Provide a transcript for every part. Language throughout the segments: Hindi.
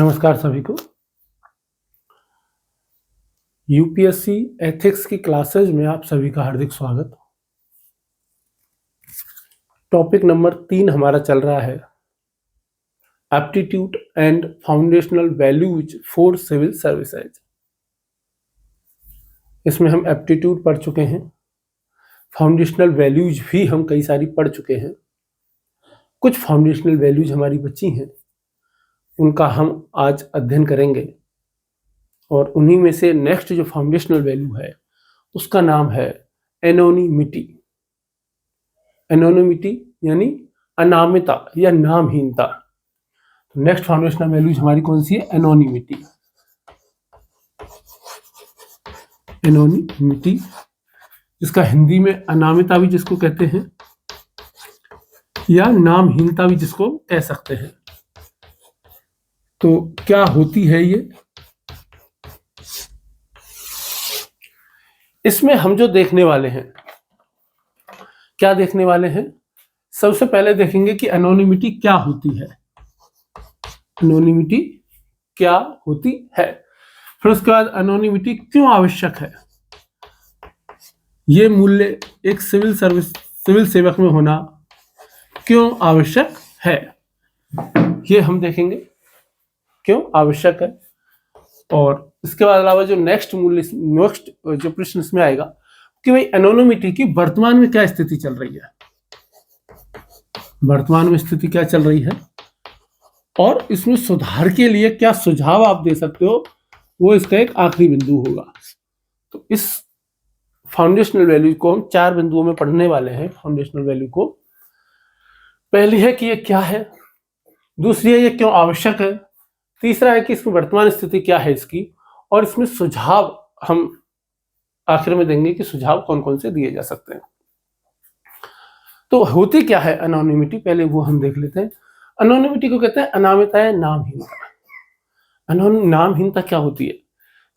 नमस्कार सभी को। यूपीएससी एथिक्स की क्लासेज में आप सभी का हार्दिक स्वागत। टॉपिक नंबर 3 हमारा चल रहा है aptitude and foundational values for civil services. इसमें हम एप्टीट्यूड पढ़ चुके हैं, फाउंडेशनल वैल्यूज भी हम कई सारी पढ़ चुके हैं। कुछ फाउंडेशनल वैल्यूज हमारी बची हैं, उनका हम आज अध्ययन करेंगे और उन्हीं में से नेक्स्ट जो फाउंडेशनल वैल्यू है उसका नाम है एनोनिमिटी। एनोनिमिटी यानी अनामिता या नामहीनता। तो नेक्स्ट फाउंडेशनल वैल्यूज हमारी कौन सी है? एनोनिमिटी। एनोनिमिटी जिसका हिंदी में अनामिता भी जिसको कहते हैं या नामहीनता भी जिसको कह सकते हैं। तो क्या होती है ये? इसमें हम जो देखने वाले हैं, क्या देखने वाले हैं? सबसे पहले देखेंगे कि एनोनिमिटी क्या होती है। एनोनिमिटी क्या होती है, फिर उसके बाद एनोनिमिटी क्यों आवश्यक है, ये मूल्य एक सिविल सेवक में होना क्यों आवश्यक है, ये हम देखेंगे क्यों आवश्यक है। और इसके बाद अलावा जो नेक्स्ट जो प्रश्न इसमें आएगा कि भाई एनोनिमिटी की वर्तमान में क्या स्थिति चल रही है, वर्तमान में स्थिति क्या चल रही है और इसमें सुधार के लिए क्या सुझाव आप दे सकते हो, वो इसका एक आखिरी बिंदु होगा। तो इस फाउंडेशनल वैल्यू को हम 4 बिंदुओं में पढ़ने वाले हैं। फाउंडेशनल वैल्यू को पहली है कि ये क्या है, दूसरी है ये क्यों आवश्यक है, तीसरा है कि इसमें वर्तमान स्थिति क्या है इसकी, और इसमें सुझाव हम आखिर में देंगे कि सुझाव कौन कौन से दिए जा सकते हैं। तो होती क्या है एनोनिमिटी, पहले वो हम देख लेते हैं। एनोनिमिटी को कहते हैं अनामिता या नामहीनता। नामहीनता क्या होती है?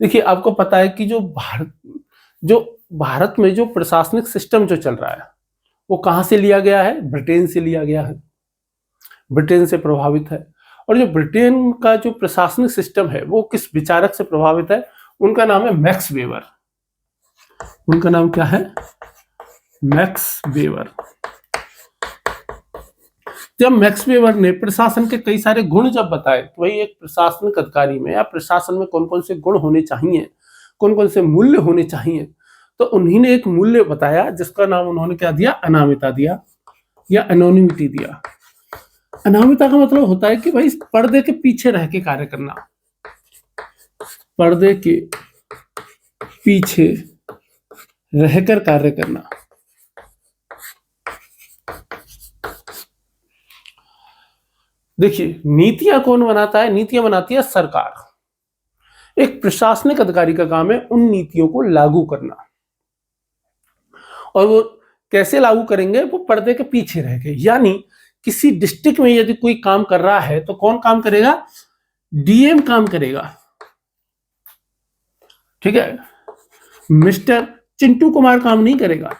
देखिए, आपको पता है कि जो भारत में जो प्रशासनिक सिस्टम जो चल रहा है वो कहां से लिया गया है? ब्रिटेन से लिया गया है, ब्रिटेन से प्रभावित है। और जो ब्रिटेन का जो प्रशासनिक सिस्टम है वो किस विचारक से प्रभावित है? उनका नाम है मैक्स वेबर। उनका नाम क्या है? Max weber. जब मैक्स वेबर ने प्रशासन के कई सारे गुण जब बताए, तो वही एक प्रशासनिक अधिकारी में या प्रशासन में कौन कौन से गुण होने चाहिए, कौन कौन से मूल्य होने चाहिए, तो उन्हीं ने एक मूल्य बताया जिसका नाम उन्होंने क्या दिया? अनामिता दिया या एनोनिमिटी दिया। अनामिता का मतलब होता है कि भाई पर्दे के पीछे रह के कार्य करना, पर्दे के पीछे रहकर कार्य करना। देखिए, नीतियां कौन बनाता है? नीतियां बनाती है सरकार। एक प्रशासनिक अधिकारी का काम है उन नीतियों को लागू करना, और वो कैसे लागू करेंगे? वो पर्दे के पीछे रह के। यानी किसी डिस्ट्रिक्ट में यदि कोई काम कर रहा है तो कौन काम करेगा? डीएम काम करेगा, ठीक है। मिस्टर चिंटू कुमार काम नहीं करेगा,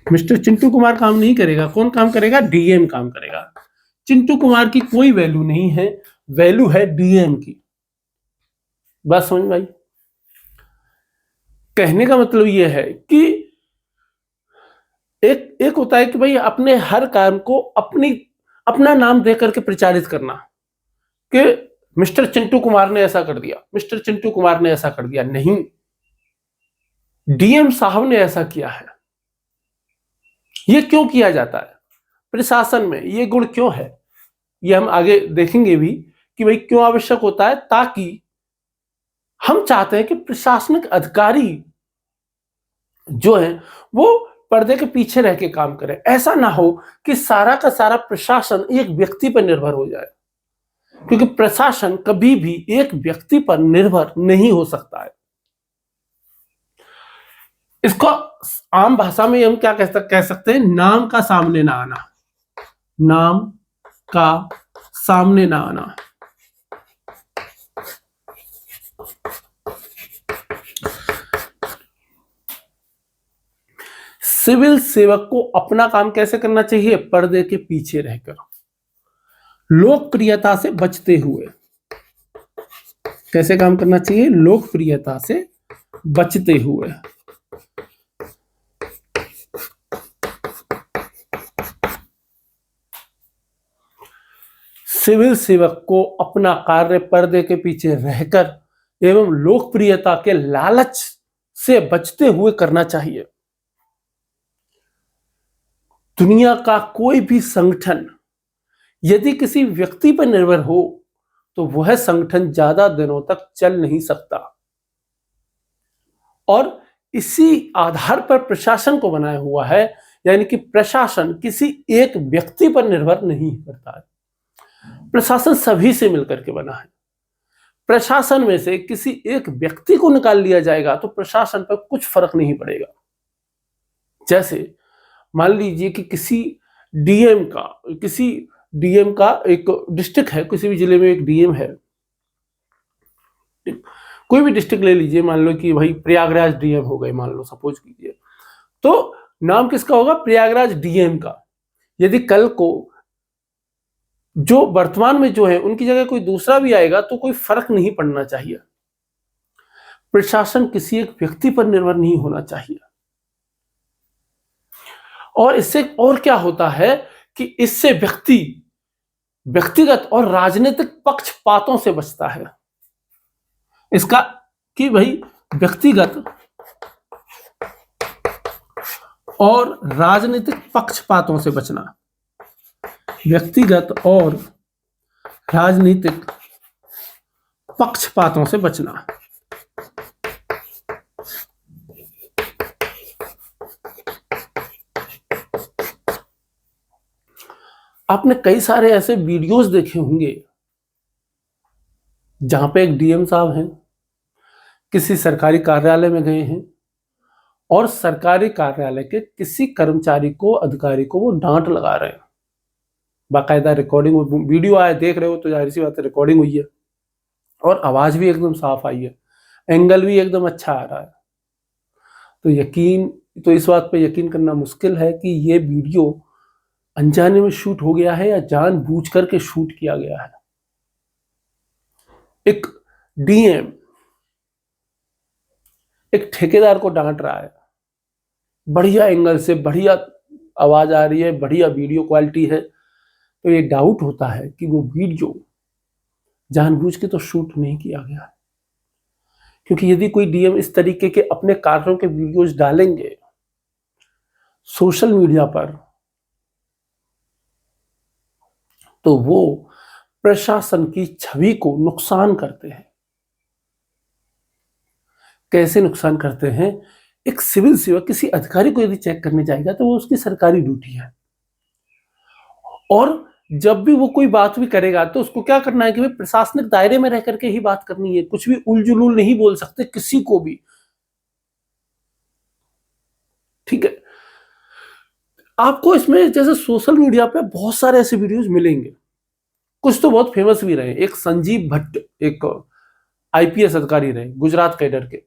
मिस्टर चिंटू कुमार काम नहीं करेगा। कौन काम करेगा? डीएम काम करेगा। चिंटू कुमार की कोई वैल्यू नहीं है, वैल्यू है डीएम की। बात समझ में आई? कहने का मतलब यह है कि एक होता है कि भाई अपने हर काम को अपना नाम देकर के प्रचारित करना कि मिस्टर चिंटू कुमार ने ऐसा कर दिया, मिस्टर चिंटू कुमार ने ऐसा कर दिया। नहीं, डीएम साहब ने ऐसा किया है। ये क्यों किया जाता है? प्रशासन में ये गुण क्यों है, ये हम आगे देखेंगे भी कि भाई क्यों आवश्यक होता है। ताकि हम चाहते हैं कि प्रशासनिक अधिकारी जो है वो पर्दे के पीछे रह के काम करे। ऐसा ना हो कि सारा का सारा प्रशासन एक व्यक्ति पर निर्भर हो जाए, क्योंकि प्रशासन कभी भी एक व्यक्ति पर निर्भर नहीं हो सकता है। इसको आम भाषा में हम क्या कह सकते हैं? नाम का सामने ना आना। नाम का सामने ना आना। सिविल सेवक को अपना काम कैसे करना चाहिए? पर्दे के पीछे रहकर। लोकप्रियता से बचते हुए। कैसे काम करना चाहिए? लोकप्रियता से बचते हुए। सिविल सेवक को अपना कार्य पर्दे के पीछे रहकर एवं लोकप्रियता के लालच से बचते हुए करना चाहिए। दुनिया का कोई भी संगठन यदि किसी व्यक्ति पर निर्भर हो तो वह संगठन ज्यादा दिनों तक चल नहीं सकता, और इसी आधार पर प्रशासन को बनाया हुआ है, यानी कि प्रशासन किसी एक व्यक्ति पर निर्भर नहीं करता है। प्रशासन सभी से मिलकर के बना है। प्रशासन में से किसी एक व्यक्ति को निकाल लिया जाएगा तो प्रशासन पर कुछ फर्क नहीं पड़ेगा। जैसे मान लीजिए कि किसी डीएम का एक डिस्ट्रिक्ट है, किसी भी जिले में एक डीएम है, कोई भी डिस्ट्रिक्ट ले लीजिए, मान लो कि भाई प्रयागराज डीएम हो गए, मान लो सपोज कीजिए, तो नाम किसका होगा? प्रयागराज डीएम का। यदि कल को जो वर्तमान में जो है उनकी जगह कोई दूसरा भी आएगा तो कोई फर्क नहीं पड़ना चाहिए। प्रशासन किसी एक व्यक्ति पर निर्भर नहीं होना चाहिए। और इससे और क्या होता है कि इससे व्यक्तिगत और राजनीतिक पक्षपातों से बचता है। इसका कि भाई व्यक्तिगत और राजनीतिक पक्षपातों से बचना, व्यक्तिगत और राजनीतिक पक्षपातों से बचना। आपने कई सारे ऐसे वीडियोस देखे होंगे जहां पे एक डीएम साहब हैं, किसी सरकारी कार्यालय में गए हैं और सरकारी कार्यालय के किसी कर्मचारी को, अधिकारी को वो डांट लगा रहे हैं। बाकायदा रिकॉर्डिंग वीडियो आया, देख रहे हो तो जाहिर सी बात है रिकॉर्डिंग हुई है और आवाज भी एकदम साफ आई है, एंगल भी एकदम अच्छा आ रहा है। तो इस बात पे यकीन करना मुश्किल है कि ये वीडियो अनजाने में शूट हो गया है या जानबूझ करके शूट किया गया है। एक डीएम एक ठेकेदार को डांट रहा है, बढ़िया एंगल से, बढ़िया आवाज आ रही है, बढ़िया वीडियो क्वालिटी है, तो ये डाउट होता है कि वो वीडियो जानबूझ के तो शूट नहीं किया गया है। क्योंकि यदि कोई डीएम इस तरीके के अपने कार्यों के वीडियोज डालेंगे सोशल मीडिया पर तो वो प्रशासन की छवि को नुकसान करते हैं। कैसे नुकसान करते हैं? एक सिविल सेवक किसी अधिकारी को यदि चेक करने जाएगा तो वो उसकी सरकारी ड्यूटी है, और जब भी वो कोई बात भी करेगा तो उसको क्या करना है कि भाई प्रशासनिक दायरे में रह करके ही बात करनी है, कुछ भी उलझुल नहीं बोल सकते किसी को भी। ठीक है, आपको इसमें जैसे सोशल मीडिया पे बहुत सारे ऐसे वीडियोस मिलेंगे, कुछ तो बहुत फेमस भी रहे। एक संजीव भट्ट, एक आईपीएस अधिकारी रहे गुजरात कैडर के,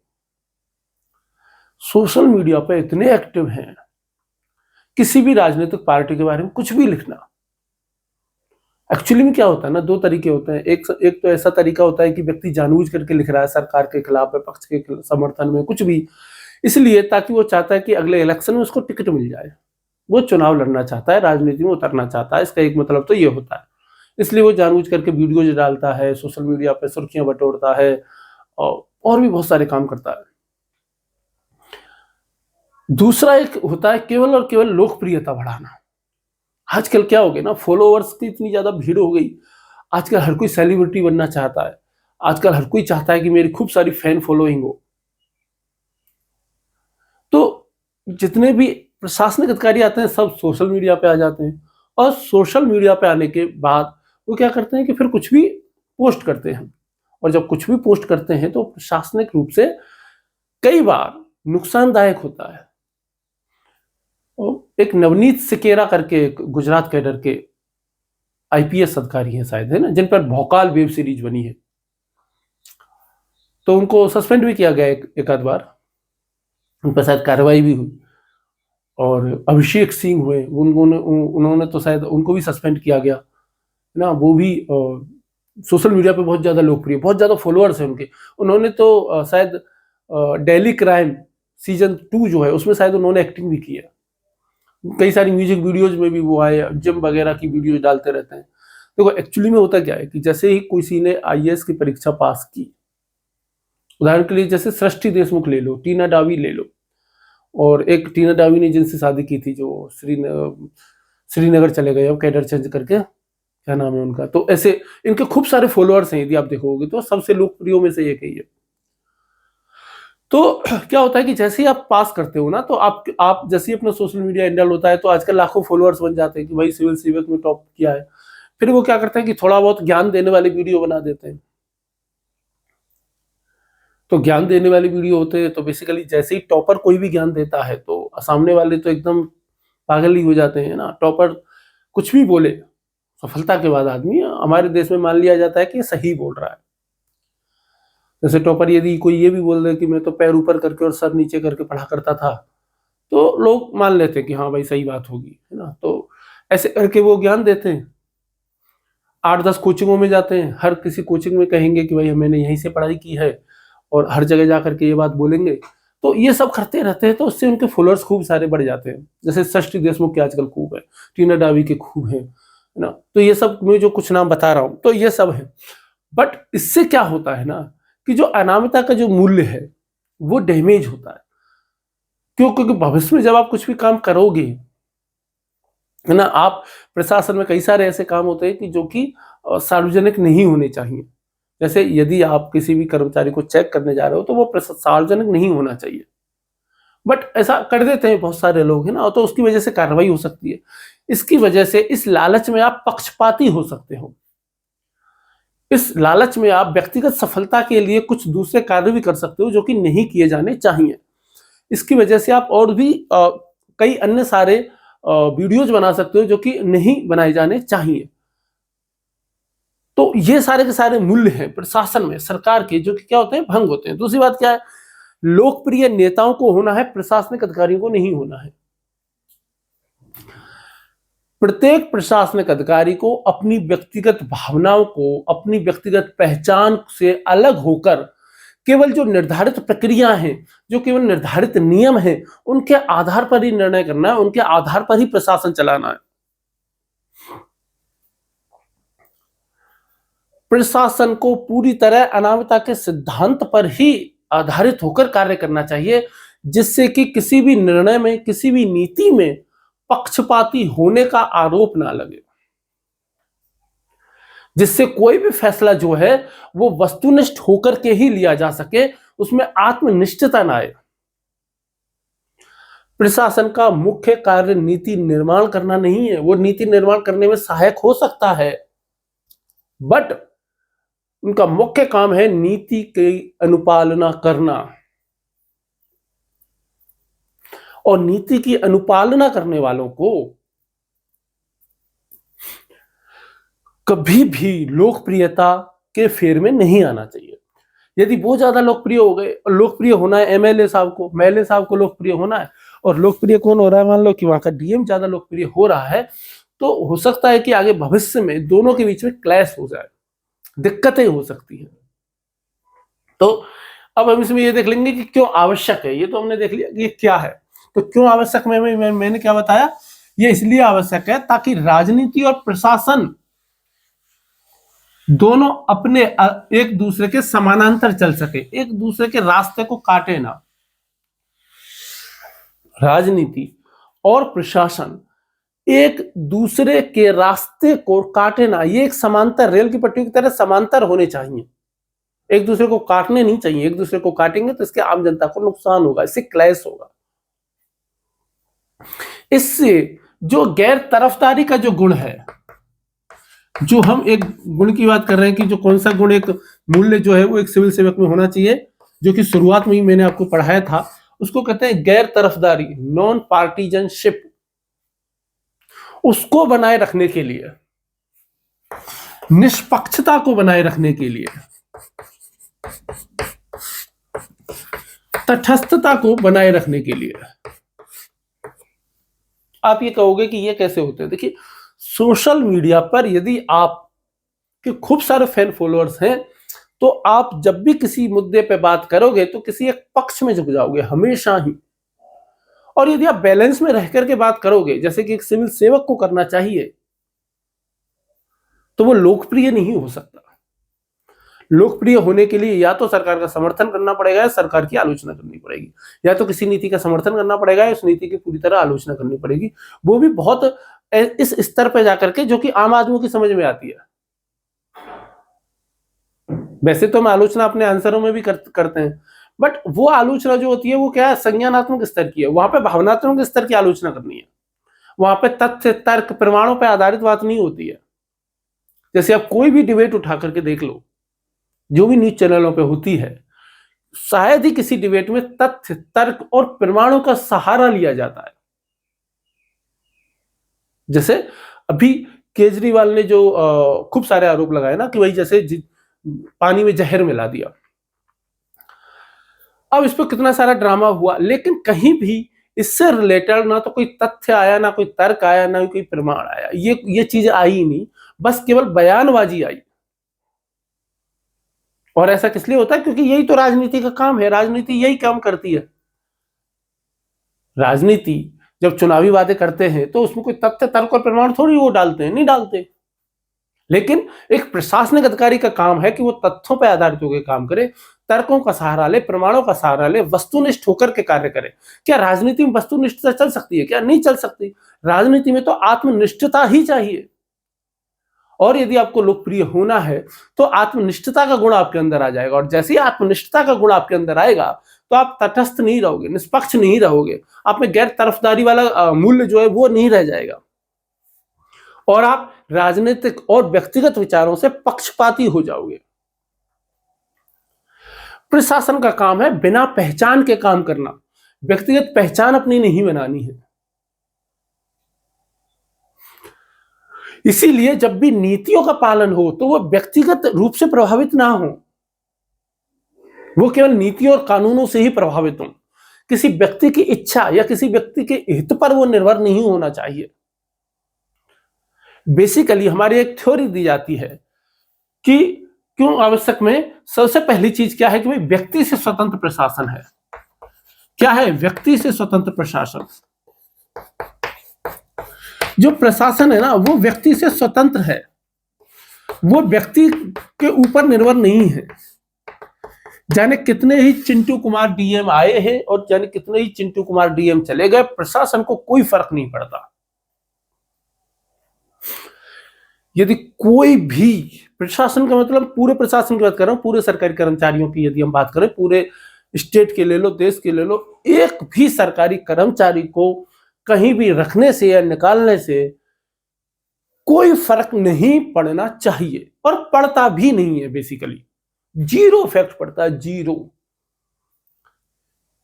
सोशल मीडिया पे इतने एक्टिव हैं, किसी भी राजनीतिक पार्टी के बारे में कुछ भी लिखना। एक्चुअली में क्या होता है ना, दो तरीके होते हैं। एक तो ऐसा तरीका होता है कि व्यक्ति जानबूझ करके लिख रहा है सरकार के खिलाफ, पक्ष के समर्थन में, कुछ भी इसलिए ताकि वो चाहता है कि अगले इलेक्शन में उसको टिकट मिल जाए, वो चुनाव लड़ना चाहता है, राजनीति में उतरना चाहता है। इसका एक मतलब तो ये होता है, इसलिए वो जानबूझ करके वीडियोज डालता है, सोशल मीडिया पर सुर्खियां बटोरता है और भी बहुत सारे काम करता है। दूसरा एक होता है केवल और केवल लोकप्रियता बढ़ाना। आजकल क्या हो गया ना, फॉलोअर्स की इतनी ज्यादा भीड़ हो गई, आजकल हर कोई सेलिब्रिटी बनना चाहता है, आजकल हर कोई चाहता है कि मेरी खूब सारी फैन फॉलोइंग हो। तो जितने भी प्रशासनिक अधिकारी आते हैं सब सोशल मीडिया पे आ जाते हैं, और सोशल मीडिया पे आने के बाद वो क्या करते हैं कि फिर कुछ भी पोस्ट करते हैं, और जब कुछ भी पोस्ट करते हैं तो प्रशासनिक रूप से कई बार नुकसानदायक होता है। एक नवनीत सिकेरा करके गुजरात कैडर के आईपीएस अधिकारी हैं शायद, है ना, जिन पर भौकाल वेब सीरीज बनी है, तो उनको सस्पेंड भी किया गया एक आध बार, उन पर शायद कार्रवाई भी हुई। और अभिषेक सिंह हुए, उन्होंने तो शायद उनको भी सस्पेंड किया गया ना, वो भी सोशल मीडिया पे बहुत ज्यादा लोकप्रिय, बहुत ज्यादा फॉलोअर्स हैं उनके। उन्होंने तो शायद डेली क्राइम सीजन 2 जो है उसमें शायद उन्होंने एक्टिंग भी किया। कई सारी म्यूजिक वीडियोज में भी वो आए, जिम वगैरह की वीडियोज डालते रहते हैं। देखो एक्चुअली में होता क्या है कि जैसे ही किसी ने आईएएस की परीक्षा पास की, उदाहरण के लिए जैसे सृष्टि देशमुख ले लो, टीना डावी ले लो, और एक टीना डावी ने जिनसे शादी की थी जो श्रीनगर चले गए अब कैडर चेंज करके, क्या नाम है उनका, तो ऐसे इनके खूब सारे फॉलोअर्स हैं, यदि आप देखोगे तो सबसे लोकप्रिय में से एक है ये। तो क्या होता है कि जैसे ही आप पास करते हो ना, तो आप जैसे ही अपना सोशल मीडिया हैंडल होता है तो आजकल लाखों फॉलोअर्स बन जाते हैं कि भाई सिविल सिविक में टॉप किया है। फिर वो क्या करते हैं कि थोड़ा बहुत ज्ञान देने वाली वीडियो बना देते हैं। तो ज्ञान देने वाली वीडियो होते हैं तो बेसिकली जैसे ही टॉपर कोई भी ज्ञान देता है तो सामने वाले तो एकदम पागल ही हो जाते हैं ना। टॉपर कुछ भी बोले, सफलता के बाद आदमी हमारे देश में मान लिया जाता है कि सही बोल रहा है। जैसे टॉपर यदि कोई ये भी बोल दे कि मैं तो पैर ऊपर करके और सर नीचे करके पढ़ा करता था, तो लोग मान लेते हैं कि हाँ भाई सही बात होगी, है ना। तो ऐसे करके वो ज्ञान देते हैं। 8-10 कोचिंगों में जाते हैं, हर किसी कोचिंग में कहेंगे कि भाई मैंने यहीं से पढ़ाई की है, और हर जगह जा करके ये बात बोलेंगे। तो ये सब करते रहते हैं, तो उससे उनके फॉलोअर्स खूब सारे बढ़ जाते हैं। जैसे सृष्टि देशमुख के आजकल खूब है, टीना डावी के खूब है ना। तो ये सब मैं जो कुछ नाम बता रहा हूँ तो ये सब है। बट इससे क्या होता है ना कि जो अनामिकता का जो मूल्य है वो डैमेज होता है। क्यों? क्योंकि भविष्य में जब आप कुछ भी काम करोगे, है ना, आप प्रशासन में कई सारे ऐसे काम होते हैं कि जो कि सार्वजनिक नहीं होने चाहिए। जैसे यदि आप किसी भी कर्मचारी को चेक करने जा रहे हो तो वो सार्वजनिक नहीं होना चाहिए, बट ऐसा कर देते हैं बहुत सारे लोग, है ना, तो उसकी वजह से कार्रवाई हो सकती है। इसकी वजह से इस लालच में आप पक्षपाती हो सकते हो। इस लालच में आप व्यक्तिगत सफलता के लिए कुछ दूसरे कार्य भी कर सकते हो जो कि नहीं किए जाने चाहिए। इसकी वजह से आप और भी कई अन्य सारे वीडियोज बना सकते हो जो कि नहीं बनाए जाने चाहिए। तो ये सारे के सारे मूल्य हैं प्रशासन में, सरकार के, जो कि क्या होते हैं, भंग होते हैं। दूसरी बात क्या है, लोकप्रिय नेताओं को होना है, प्रशासनिक अधिकारियों को नहीं होना है। प्रत्येक प्रशासनिक अधिकारी को अपनी व्यक्तिगत भावनाओं को, अपनी व्यक्तिगत पहचान से अलग होकर केवल जो निर्धारित प्रक्रिया हैं, जो केवल निर्धारित नियम हैं, उनके आधार पर ही निर्णय करना है, उनके आधार पर ही प्रशासन चलाना है। प्रशासन को पूरी तरह अनामिकता के सिद्धांत पर ही आधारित होकर कार्य करना चाहिए, जिससे कि किसी भी निर्णय में, किसी भी नीति में पक्षपाती होने का आरोप ना लगे, जिससे कोई भी फैसला जो है वो वस्तुनिष्ठ होकर के ही लिया जा सके, उसमें आत्मनिष्ठता ना आए। प्रशासन का मुख्य कार्य नीति निर्माण करना नहीं है। वो नीति निर्माण करने में सहायक हो सकता है, बट उनका मुख्य काम है नीति की अनुपालना करना। और नीति की अनुपालना करने वालों को कभी भी लोकप्रियता के फेर में नहीं आना चाहिए। यदि वो ज्यादा लोकप्रिय हो गए, और लोकप्रिय होना है एमएलए साहब को, एमएलए साहब को लोकप्रिय होना है, और लोकप्रिय कौन हो रहा है, मान लो कि वहां का डीएम ज्यादा लोकप्रिय हो रहा है, तो हो सकता है कि आगे भविष्य में दोनों के बीच में क्लैश हो जाए, दिक्कतें हो सकती हैं। तो अब हम इसमें ये देख लेंगे कि क्यों आवश्यक है। ये तो हमने देख लिया कि ये क्या है, तो क्यों आवश्यक मैंने क्या बताया, ये इसलिए आवश्यक है ताकि राजनीति और प्रशासन दोनों अपने एक दूसरे के समानांतर चल सके, एक दूसरे के रास्ते को काटे ना। राजनीति और प्रशासन एक दूसरे के रास्ते को काटे ना, ये एक समांतर, रेल की पटरी की तरह समांतर होने चाहिए, एक दूसरे को काटने नहीं चाहिए। एक दूसरे को काटेंगे तो इसके आम जनता को नुकसान होगा, इससे क्लैश होगा। इससे जो गैर तरफदारी का जो गुण है, जो हम एक गुण की बात कर रहे हैं कि जो कौन सा गुण, एक मूल्य जो है वो एक सिविल सेवक में होना चाहिए, जो कि शुरुआत में ही मैंने आपको पढ़ाया था, उसको कहते हैं गैर तरफदारी, नॉन पार्टीजनशिप। उसको बनाए रखने के लिए, निष्पक्षता को बनाए रखने के लिए, तटस्थता को बनाए रखने के लिए, आप ये कहोगे कि ये कैसे होते हैं। देखिए, सोशल मीडिया पर यदि आप कि खूब सारे फैन फॉलोअर्स हैं, तो आप जब भी किसी मुद्दे पे बात करोगे तो किसी एक पक्ष में झुक जाओगे हमेशा ही। और यदि आप बैलेंस में रह करके बात करोगे, जैसे कि एक सिविल सेवक को करना चाहिए, तो वो लोकप्रिय नहीं हो सकता। लोकप्रिय होने के लिए या तो सरकार का समर्थन करना पड़ेगा या सरकार की आलोचना करनी पड़ेगी, या तो किसी नीति का समर्थन करना पड़ेगा या उस नीति की पूरी तरह आलोचना करनी पड़ेगी, वो भी बहुत इस स्तर पर जाकर के जो कि आम आदमी की समझ में आती है। वैसे तो हम आलोचना अपने आंसरों में भी करते हैं, बट वो आलोचना जो होती है वो क्या है, संज्ञानात्मक स्तर की है। वहां पे भावनात्मक स्तर की आलोचना करनी है, वहां पे तथ्य तर्क प्रमाणों पर आधारित बात नहीं होती है। जैसे आप कोई भी डिबेट उठा करके देख लो, जो भी न्यूज चैनलों पे होती है, शायद ही किसी डिबेट में तथ्य तर्क और प्रमाणों का सहारा लिया जाता है। जैसे अभी केजरीवाल ने जो खूब सारे आरोप लगाए ना कि भाई जैसे पानी में जहर मिला दिया, अब इस पर कितना सारा ड्रामा हुआ, लेकिन कहीं भी इससे रिलेटेड ना तो कोई तथ्य आया, ना कोई तर्क आया, ना कोई प्रमाण आया। ये चीज आई ही नहीं, बस केवल बयानबाजी आई। और ऐसा किस लिए होता है? क्योंकि यही तो राजनीति का काम है, राजनीति यही काम करती है। राजनीति जब चुनावी वादे करते हैं तो उसमें कोई तथ्य तर्क और प्रमाण थोड़ी वो डालते हैं, नहीं डालते। लेकिन एक प्रशासनिक अधिकारी का काम है कि वो तथ्यों पर आधारित होकर काम करे, तर्कों का सहारा ले, प्रमाणों का सहारा ले, वस्तुनिष्ठ होकर के कार्य करे। क्या राजनीति में वस्तुनिष्ठता चल सकती है? क्या नहीं चल सकती। राजनीति में तो आत्मनिष्ठता ही चाहिए। और यदि आपको लोकप्रिय होना है तो आत्मनिष्ठता का गुण आपके अंदर आ जाएगा, और जैसे ही आत्मनिष्ठता का गुण आपके अंदर आएगा तो आप तटस्थ नहीं रहोगे, निष्पक्ष नहीं रहोगे, आप में गैर तरफदारी वाला मूल्य जो है वो नहीं रह जाएगा, और आप राजनीतिक और व्यक्तिगत विचारों से पक्षपाती हो जाओगे। प्रशासन का काम है बिना पहचान के काम करना, व्यक्तिगत पहचान अपनी नहीं बनानी है। इसीलिए जब भी नीतियों का पालन हो तो वो व्यक्तिगत रूप से प्रभावित ना हो, वो केवल नीति और कानूनों से ही प्रभावित हो। किसी व्यक्ति की इच्छा या किसी व्यक्ति के हित पर वो निर्भर नहीं होना चाहिए। बेसिकली हमारी एक थ्योरी दी जाती है कि क्यों आवश्यक में सबसे पहली चीज क्या है कि भाई व्यक्ति से स्वतंत्र प्रशासन है। क्या है? व्यक्ति से स्वतंत्र प्रशासन। जो प्रशासन है ना वो व्यक्ति से स्वतंत्र है, वो व्यक्ति के ऊपर निर्भर नहीं है। जाने कितने ही चिंटू कुमार डीएम आए हैं और जाने कितने ही चिंटू कुमार डीएम चले गए, प्रशासन को कोई फर्क नहीं पड़ता। यदि कोई भी प्रशासन का मतलब पूरे प्रशासन की बात कर रहा हूं, पूरे सरकारी कर्मचारियों की यदि हम बात करें, पूरे स्टेट के ले लो, देश के ले लो, एक भी सरकारी कर्मचारी को कहीं भी रखने से या निकालने से कोई फर्क नहीं पड़ना चाहिए, और पड़ता भी नहीं है। बेसिकली जीरो इफेक्ट पड़ता है, जीरो।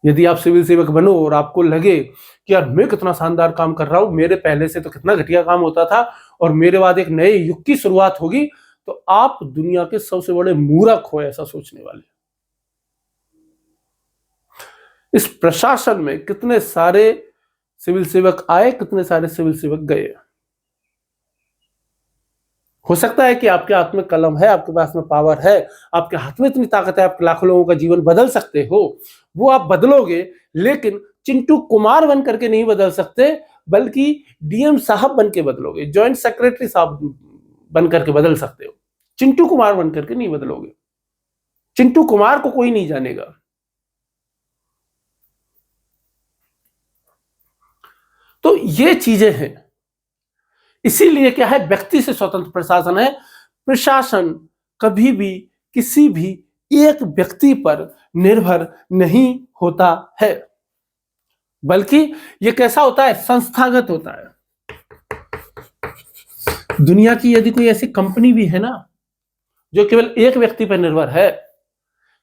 यदि आप सिविल सेवक बनो और आपको लगे कि यार मैं कितना शानदार काम कर रहा हूं, मेरे पहले से तो कितना घटिया काम होता था और मेरे बाद एक नए युग की शुरुआत होगी, तो आप दुनिया के सबसे बड़े मूर्ख हो ऐसा सोचने वाले। इस प्रशासन में कितने सारे सिविल सेवक आए, कितने सारे सिविल सेवक गए। हो सकता है कि आपके हाथ में कलम है, आपके पास में पावर है, आपके हाथ में इतनी ताकत है, आप लाखों लोगों का जीवन बदल सकते हो, वो आप बदलोगे, लेकिन चिंटू कुमार बन करके नहीं बदल सकते, बल्कि डीएम साहब बन के बदलोगे, ज्वाइंट सेक्रेटरी साहब बन करके बदल सकते हो। चिंटू कुमार बन करके नहीं बदलोगे। चिंटू कुमार को कोई नहीं जानेगा। तो ये चीजें हैं। इसीलिए क्या है, व्यक्ति से स्वतंत्र प्रशासन है। प्रशासन कभी भी किसी भी एक व्यक्ति पर निर्भर नहीं होता है, बल्कि यह कैसा होता है, संस्थागत होता है। दुनिया की यदि कोई ऐसी कंपनी भी है ना जो केवल एक व्यक्ति पर निर्भर है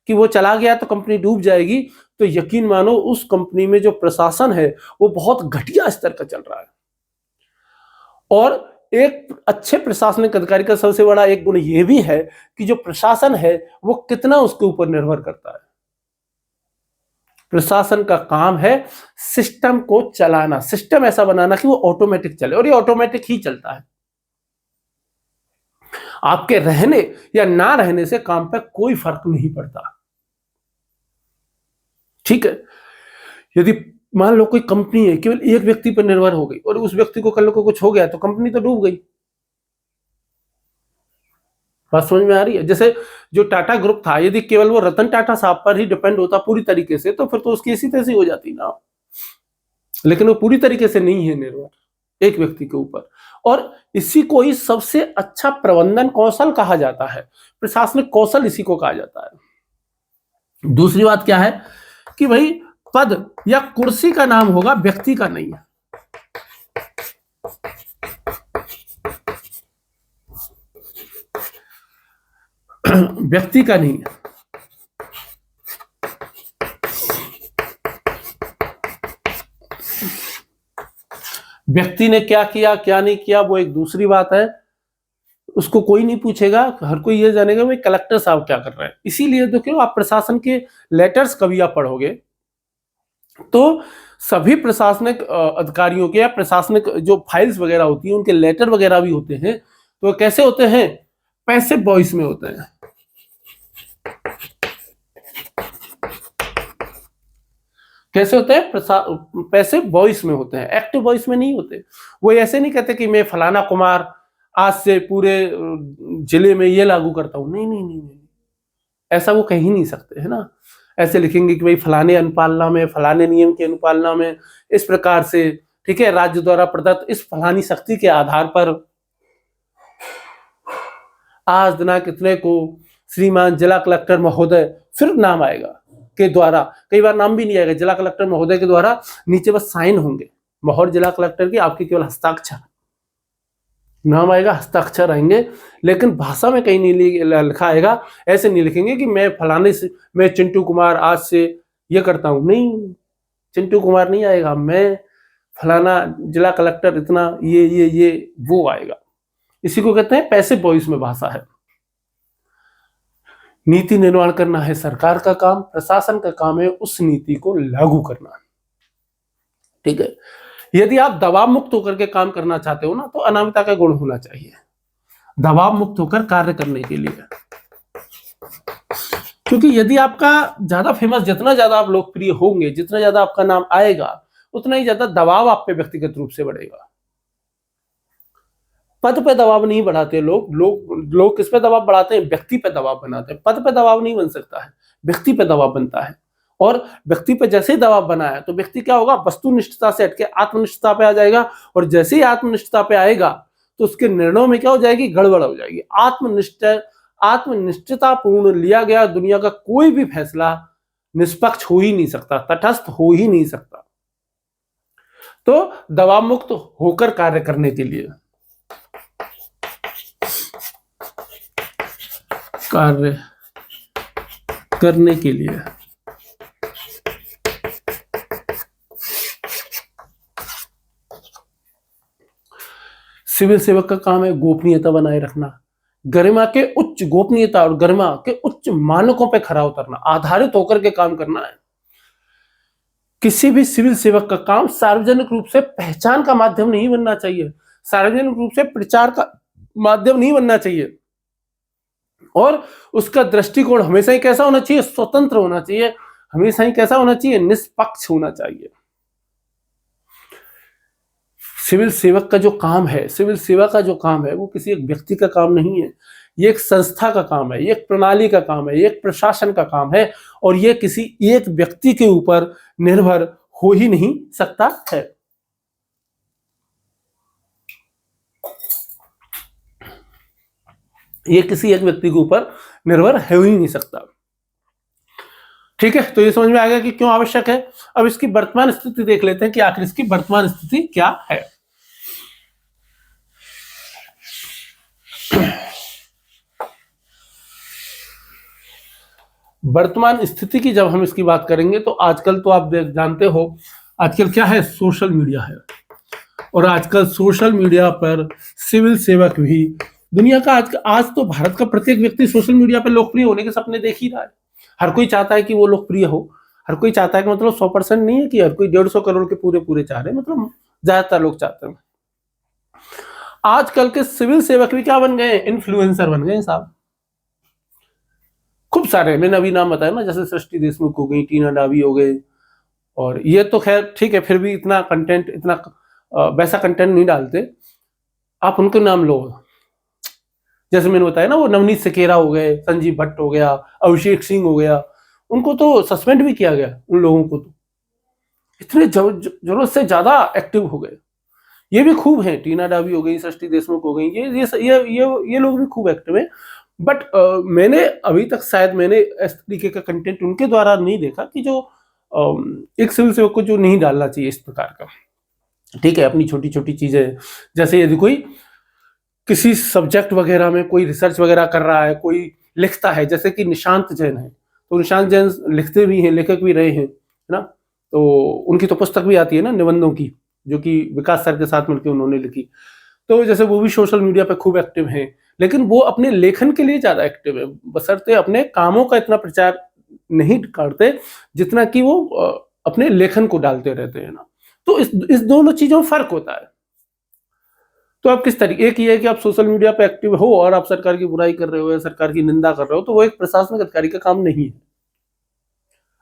कि वो चला गया तो कंपनी डूब जाएगी, तो यकीन मानो उस कंपनी में जो प्रशासन है वो बहुत घटिया स्तर का चल रहा है। और एक अच्छे प्रशासनिक अधिकारी का सबसे बड़ा एक गुण यह भी है कि जो प्रशासन है वो कितना उसके ऊपर निर्भर करता है। प्रशासन का काम है सिस्टम को चलाना, सिस्टम ऐसा बनाना कि वो ऑटोमेटिक चले, और ये ऑटोमेटिक ही चलता है। आपके रहने या ना रहने से काम पे कोई फर्क नहीं पड़ता। ठीक है, यदि मान लो कोई कंपनी है केवल एक व्यक्ति पर निर्भर हो गई और उस व्यक्ति को कल को कुछ हो गया तो कंपनी तो डूब गई। बात समझ में आ रही है? जैसे जो टाटा ग्रुप था, यदि केवल वो रतन टाटा साहब पर ही डिपेंड होता पूरी तरीके से तो फिर तो उसकी इसी तैसी हो जाती ना, लेकिन वो पूरी तरीके से नहीं है निर्भर एक व्यक्ति के ऊपर। और इसी को ही सबसे अच्छा प्रबंधन कौशल कहा जाता है, प्रशासनिक कौशल इसी को कहा जाता है। दूसरी बात क्या है कि भाई पद या कुर्सी का नाम होगा, व्यक्ति का नहीं है। व्यक्ति का नहीं है। व्यक्ति ने क्या किया क्या नहीं किया वो एक दूसरी बात है, उसको कोई नहीं पूछेगा, हर कोई ये जानेगा भाई कलेक्टर साहब क्या कर रहे हैं। इसीलिए तो क्यों आप प्रशासन के लेटर्स कभी आप पढ़ोगे तो सभी प्रशासनिक अधिकारियों के या प्रशासनिक जो फाइल्स वगैरह होती हैं उनके लेटर वगैरह भी होते हैं, तो कैसे होते हैं? पैसिव वॉइस में होते हैं। कैसे होते हैं? पैसिव वॉइस में होते हैं, एक्टिव वॉइस में नहीं होते। वो ऐसे नहीं कहते कि मैं फलाना कुमार आज से पूरे जिले में ये लागू करता हूं, नहीं नहीं नहीं नहीं, ऐसा वो कह ही नहीं सकते, है ना। ऐसे लिखेंगे कि भाई फलाने अनुपालना में, फलाने नियम की अनुपालना में इस प्रकार से, ठीक है, राज्य द्वारा प्रदत्त इस फलानी शक्ति के आधार पर आज दिनांक इतने को श्रीमान जिला कलेक्टर महोदय, फिर नाम आएगा के द्वारा, कई बार नाम भी नहीं आएगा, जिला कलेक्टर महोदय के द्वारा, नीचे बस साइन होंगे, मोहर जिला कलेक्टर की, आपके केवल हस्ताक्षर, नाम आएगा, हस्ताक्षर आएंगे, लेकिन भाषा में कहीं नहीं लिखा आएगा। ऐसे नहीं लिखेंगे कि मैं फलाने से, मैं चिंटू कुमार आज से ये करता हूं, नहीं, चिंटू कुमार नहीं आएगा, मैं फलाना जिला कलेक्टर इतना ये वो आएगा। इसी को कहते हैं पैसिव वॉइस में भाषा है। नीति निर्माण करना है सरकार का काम, प्रशासन का काम है उस नीति को लागू करना। ठीक है, यदि आप दबाव मुक्त होकर के काम करना चाहते हो ना तो अनामिकता का गुण होना चाहिए, दबाव मुक्त होकर कार्य करने के लिए। क्योंकि यदि आपका ज्यादा फेमस, जितना ज्यादा आप लोकप्रिय होंगे, जितना ज्यादा आपका नाम आएगा, उतना ही ज्यादा दबाव आप पे व्यक्तिगत रूप से बढ़ेगा। पद पे दबाव नहीं बढ़ाते लोग किस पे दबाव बढ़ाते हैं? व्यक्ति पे दबाव बनाते हैं। पद पे दबाव नहीं बन सकता है, व्यक्ति पे दबाव बनता है। और व्यक्ति पे जैसे ही दबाव बना है तो व्यक्ति क्या होगा? वस्तुनिष्ठता से हटके आत्मनिष्ठता पे आ जाएगा, और जैसे ही आत्मनिष्ठता पे आएगा तो उसके निर्णयों में क्या हो जाएगी? गड़बड़ हो जाएगी। आत्मनिष्ठता पूर्ण लिया गया दुनिया का कोई भी फैसला निष्पक्ष हो ही नहीं सकता, तटस्थ हो ही नहीं सकता। तो दबाव मुक्त होकर कार्य करने के लिए, कार्य करने के लिए सिविल सेवक का काम है गोपनीयता बनाए रखना, गरिमा के उच्च गोपनीयता और गरिमा के उच्च मानकों पर खरा उतरना, आधारित होकर के काम करना है। किसी भी सिविल सेवक का काम सार्वजनिक रूप से पहचान का माध्यम नहीं बनना चाहिए, सार्वजनिक रूप से प्रचार का माध्यम नहीं बनना चाहिए, और उसका दृष्टिकोण हमेशा ही कैसा होना चाहिए? स्वतंत्र होना चाहिए, हमेशा ही कैसा होना चाहिए? निष्पक्ष होना चाहिए। सिविल सेवक का जो काम है, सिविल सेवा का जो काम है, वो किसी एक व्यक्ति का काम नहीं है, ये एक संस्था का काम है, ये एक प्रणाली का काम है, ये एक प्रशासन का काम है, और ये किसी एक व्यक्ति के ऊपर निर्भर हो ही नहीं सकता है। ये किसी एक व्यक्ति के ऊपर निर्भर हो ही नहीं सकता। ठीक है, तो ये समझ में आ गया कि क्यों आवश्यक है। अब इसकी वर्तमान स्थिति देख लेते हैं कि आखिर इसकी वर्तमान स्थिति क्या है। वर्तमान स्थिति की जब हम इसकी बात करेंगे तो आजकल तो आप जानते हो आजकल क्या है? सोशल मीडिया है, और आजकल सोशल मीडिया पर सिविल सेवक भी दुनिया का आज तो भारत का प्रत्येक व्यक्ति सोशल मीडिया पर लोकप्रिय होने के सपने देख ही रहा है। हर कोई चाहता है कि वो लोकप्रिय हो, हर कोई चाहता है कि मतलब 100% नहीं है कि हर कोई 150 करोड़ के पूरे चाह रहे हैं, मतलब ज्यादातर लोग चाहते हैं। आजकल के सिविल सेवक भी क्या बन गए, इन्फ्लुएंसर बन गए साहब। खूब सारे, मैंने अभी नाम बताया ना, जैसे सृष्टि देशमुख हो गई, टीना डावी हो गए, और ये तो खैर ठीक है, फिर भी इतना कंटेंट, इतना वैसा कंटेंट नहीं डालते। आप उनके नाम लो, जैसे मैंने बताया ना, वो नवनीत सिकेरा हो गए, संजीव भट्ट हो गया, अभिषेक सिंह हो गया, उनको तो सस्पेंड भी किया गया। उन लोगों को तो इतने जरूरत से ज्यादा एक्टिव हो गए। ये भी खूब हैं, टीना डावी हो गई, सृष्टि देशमुख हो गई, ये लोग भी खूब एक्टिव हैं। बट मैंने अभी तक शायद मैंने इस तरीके का कंटेंट उनके द्वारा नहीं देखा कि जो एक सिविल सेवक को जो नहीं डालना चाहिए इस प्रकार का। ठीक है, अपनी छोटी छोटी चीजें, जैसे यदि कोई किसी सब्जेक्ट वगैरह में कोई रिसर्च वगैरह कर रहा है, कोई लिखता है, जैसे कि निशांत जैन है, तो निशांत जैन लिखते भी हैं, लेखक भी रहे हैं, है ना, तो उनकी तो पुस्तक भी आती है ना निबंधों की, जो कि विकास सर के साथ मिलकर उन्होंने लिखी। तो जैसे वो भी सोशल मीडिया पे खूब एक्टिव हैं, लेकिन वो अपने लेखन के लिए ज्यादा एक्टिव है, बशर्ते अपने कामों का इतना प्रचार नहीं करते जितना कि वो अपने लेखन को डालते रहते हैं ना। तो इस दोनों चीजों में फर्क होता है। तो आप किस तरीके, एक ये है कि आप सोशल मीडिया पे एक्टिव हो और आप सरकार की बुराई कर रहे हो या सरकार की निंदा कर रहे हो, तो वो एक प्रशासनिक अधिकारी का काम नहीं है।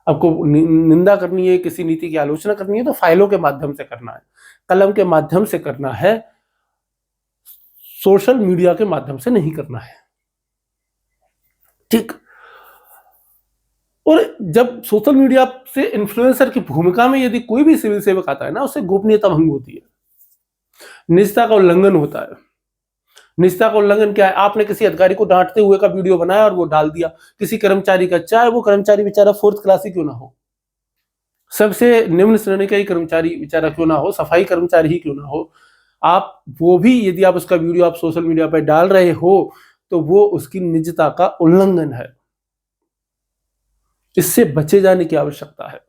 आपको निंदा करनी है, किसी नीति की आलोचना करनी है, तो फाइलों के माध्यम से करना है, कलम के माध्यम से करना है, सोशल मीडिया के माध्यम से नहीं करना है। ठीक। और जब सोशल मीडिया से इन्फ्लुएंसर की भूमिका में यदि कोई भी सिविल सेवक आता है ना, उससे गोपनीयता भंग होती है, निजता का उल्लंघन होता है। निजता का उल्लंघन क्या है, आपने किसी अधिकारी को डांटते हुए का वीडियो बनाया और वो डाल दिया किसी कर्मचारी का, चाहे वो कर्मचारी बेचारा 4th क्लास ही क्यों ना हो, सबसे निम्न श्रेणी का ही कर्मचारी बेचारा क्यों ना हो, सफाई कर्मचारी ही क्यों ना हो, आप वो भी यदि आप उसका वीडियो आप सोशल मीडिया पर डाल रहे हो तो वो उसकी निजता का उल्लंघन है। इससे बचे जाने की आवश्यकता है।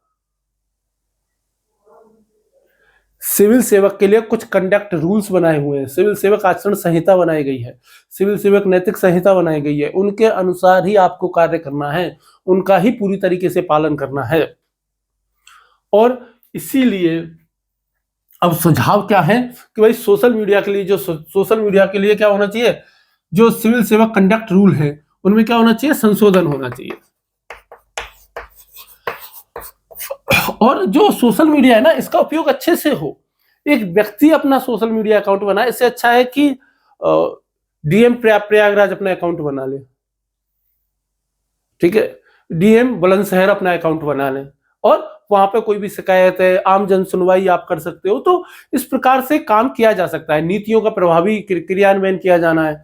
सिविल सेवक के लिए कुछ कंडक्ट रूल्स बनाए हुए हैं, सिविल सेवक आचरण संहिता बनाई गई है, सिविल सेवक नैतिक संहिता बनाई गई है, उनके अनुसार ही आपको कार्य करना है, उनका ही पूरी तरीके से पालन करना है। और इसीलिए अब सुझाव क्या है कि भाई सोशल मीडिया के लिए, जो सोशल मीडिया के लिए क्या होना चाहिए, जो सिविल सेवक कंडक्ट रूल है उनमें क्या होना चाहिए, संशोधन होना चाहिए। और जो सोशल मीडिया है ना, इसका उपयोग अच्छे से हो। एक व्यक्ति अपना सोशल मीडिया अकाउंट बनाए, इससे अच्छा है कि डीएम प्रयागराज अपना अकाउंट बना ले, ठीक है, डीएम बुलंदशहर अपना अकाउंट बना ले, और वहां पे कोई भी शिकायत है, आम जन सुनवाई आप कर सकते हो। तो इस प्रकार से काम किया जा सकता है, नीतियों का प्रभावी क्रियान्वयन किया जाना है,